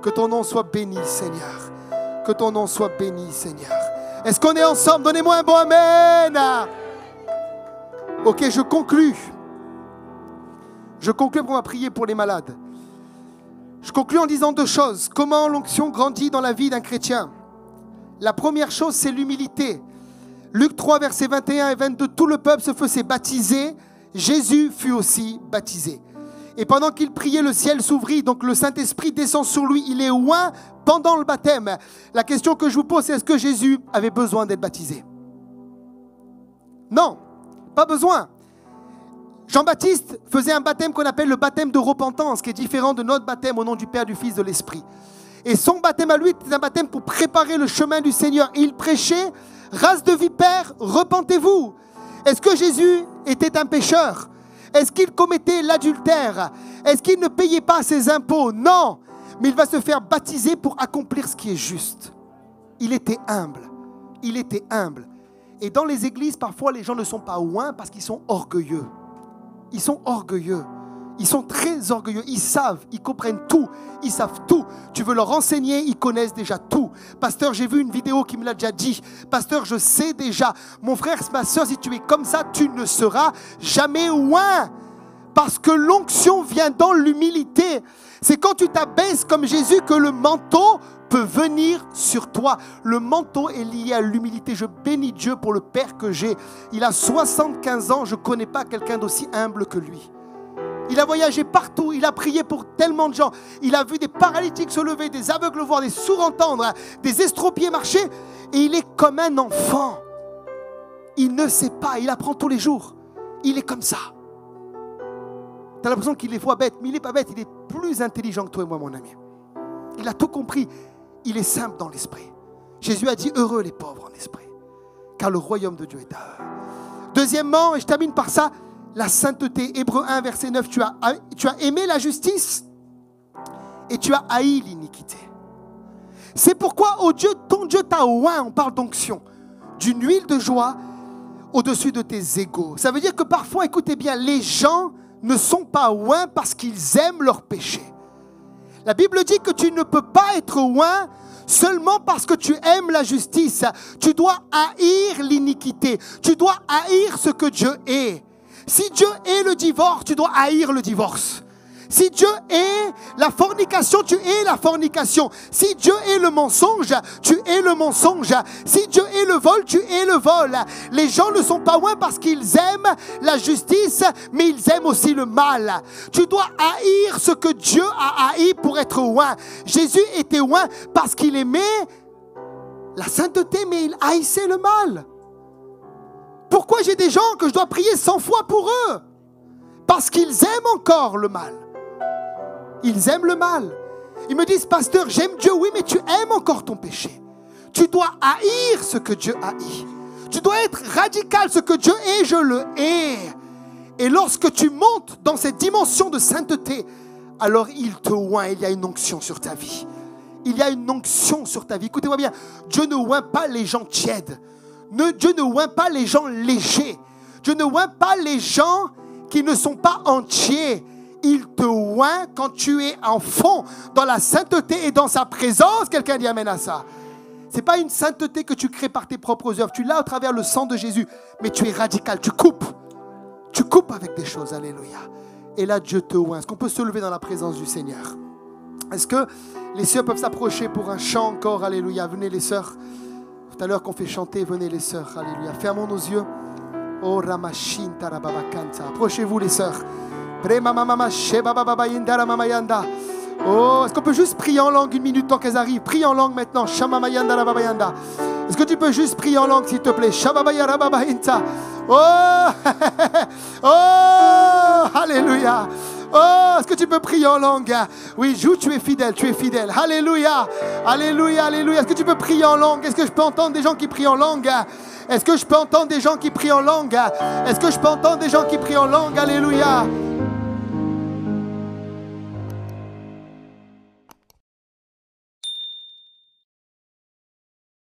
E: Que ton nom soit béni, Seigneur. Que ton nom soit béni, Seigneur. Est-ce qu'on est ensemble? Donnez-moi un bon amen. Ok, je conclue. Je conclue pour prier pour les malades. Je conclue en disant deux choses. Comment l'onction grandit dans la vie d'un chrétien? La première chose, c'est l'humilité. Luc 3, versets 21 et 22. Tout le peuple se faisait baptiser. Jésus fut aussi baptisé. Et pendant qu'il priait, le ciel s'ouvrit. Donc le Saint-Esprit descend sur lui. Il est oint pendant le baptême. La question que je vous pose, c'est est-ce que Jésus avait besoin d'être baptisé? Non, pas besoin. Jean-Baptiste faisait un baptême qu'on appelle le baptême de repentance, qui est différent de notre baptême au nom du Père, du Fils, de l'Esprit. Et son baptême à lui était un baptême pour préparer le chemin du Seigneur. Et il prêchait, race de vipères, repentez-vous. Est-ce que Jésus était un pécheur? Est-ce qu'il commettait l'adultère? Est-ce qu'il ne payait pas ses impôts? Non, mais il va se faire baptiser pour accomplir ce qui est juste. Il était humble. Il était humble. Et dans les églises, parfois, les gens ne sont pas oints parce qu'ils sont orgueilleux. Ils sont orgueilleux. Ils sont très orgueilleux. Ils savent, ils comprennent tout. Ils savent tout. Tu veux leur enseigner, ils connaissent déjà tout. Pasteur, j'ai vu une vidéo qui me l'a déjà dit. Pasteur, je sais déjà. Mon frère, ma soeur, si tu es comme ça, tu ne seras jamais oint. Parce que l'onction vient dans l'humilité. C'est quand tu t'abaisses comme Jésus que le manteau peut venir sur toi. Le manteau est lié à l'humilité. Je bénis Dieu pour le Père que j'ai. Il a 75 ans. Je ne connais pas quelqu'un d'aussi humble que lui. Il a voyagé partout. Il a prié pour tellement de gens. Il a vu des paralytiques se lever, des aveugles voir, des sourds entendre, des estropiés marcher. Et il est comme un enfant. Il ne sait pas. Il apprend tous les jours. Il est comme ça. Tu as l'impression qu'il est fois bête, mais il n'est pas bête. Il est plus intelligent que toi et moi, mon ami. Il a tout compris. Il est simple dans l'esprit. Jésus a dit heureux les pauvres en esprit, car le royaume de Dieu est à eux. Deuxièmement, et je termine par ça, la sainteté. Hébreux 1, verset 9, tu as aimé la justice et tu as haï l'iniquité. C'est pourquoi, oh Dieu, ton Dieu t'a oint, on parle d'onction, d'une huile de joie au-dessus de tes égaux. Ça veut dire que parfois, écoutez bien, les gens ne sont pas oints parce qu'ils aiment leur péché. La Bible dit que tu ne peux pas être oint seulement parce que tu aimes la justice. Tu dois haïr l'iniquité. Tu dois haïr ce que Dieu est. Si Dieu est le divorce, tu dois haïr le divorce. Si Dieu est la fornication, tu es la fornication. Si Dieu est le mensonge, tu es le mensonge. Si Dieu est le vol, tu es le vol. Les gens ne sont pas oints parce qu'ils aiment la justice, mais ils aiment aussi le mal. Tu dois haïr ce que Dieu a haï pour être oint. Jésus était oint parce qu'il aimait la sainteté, mais il haïssait le mal. Pourquoi j'ai des gens que je dois prier 100 fois pour eux? Parce qu'ils aiment encore le mal. Ils aiment le mal. Ils me disent, pasteur, j'aime Dieu. Oui, mais tu aimes encore ton péché. Tu dois haïr ce que Dieu haït. Tu dois être radical. Ce que Dieu est, je le hais. Et lorsque tu montes dans cette dimension de sainteté, alors il te oint. Il y a une onction sur ta vie. Il y a une onction sur ta vie. Écoutez-moi bien. Dieu ne oint pas les gens tièdes. Dieu ne oint pas les gens légers. Dieu ne oint pas les gens qui ne sont pas entiers. Il te oint quand tu es en fond dans la sainteté et dans sa présence. Quelqu'un dit amen à ça. Ce n'est pas une sainteté que tu crées par tes propres œuvres. Tu l'as au travers le sang de Jésus. Mais tu es radical, tu coupes. Tu coupes avec des choses, alléluia. Et là, Dieu te oint. Est-ce qu'on peut se lever dans la présence du Seigneur? Est-ce que les sœurs peuvent s'approcher pour un chant encore, alléluia? Venez les sœurs. Tout à l'heure qu'on fait chanter, venez les sœurs, alléluia. Fermons nos yeux. Oh, Ramashin Tarababakanta. Approchez-vous les sœurs. Oh, est-ce qu'on peut juste prier en langue une minute tant qu'elles arrivent? Prie en langue maintenant. Shamamayanda Rababayanda. Est-ce que tu peux juste prier en langue s'il te plaît? Shababaya Rababayinta. Oh, oh, alléluia. Oh, est-ce que tu peux prier en langue? Oui, joue, tu es fidèle, tu es fidèle. Alléluia, alléluia, alléluia. Est-ce que tu peux prier en langue? Est-ce que je peux entendre des gens qui prient en langue? Est-ce que je peux entendre des gens qui prient en langue? Est-ce que je peux entendre des gens qui prient en langue? Alléluia.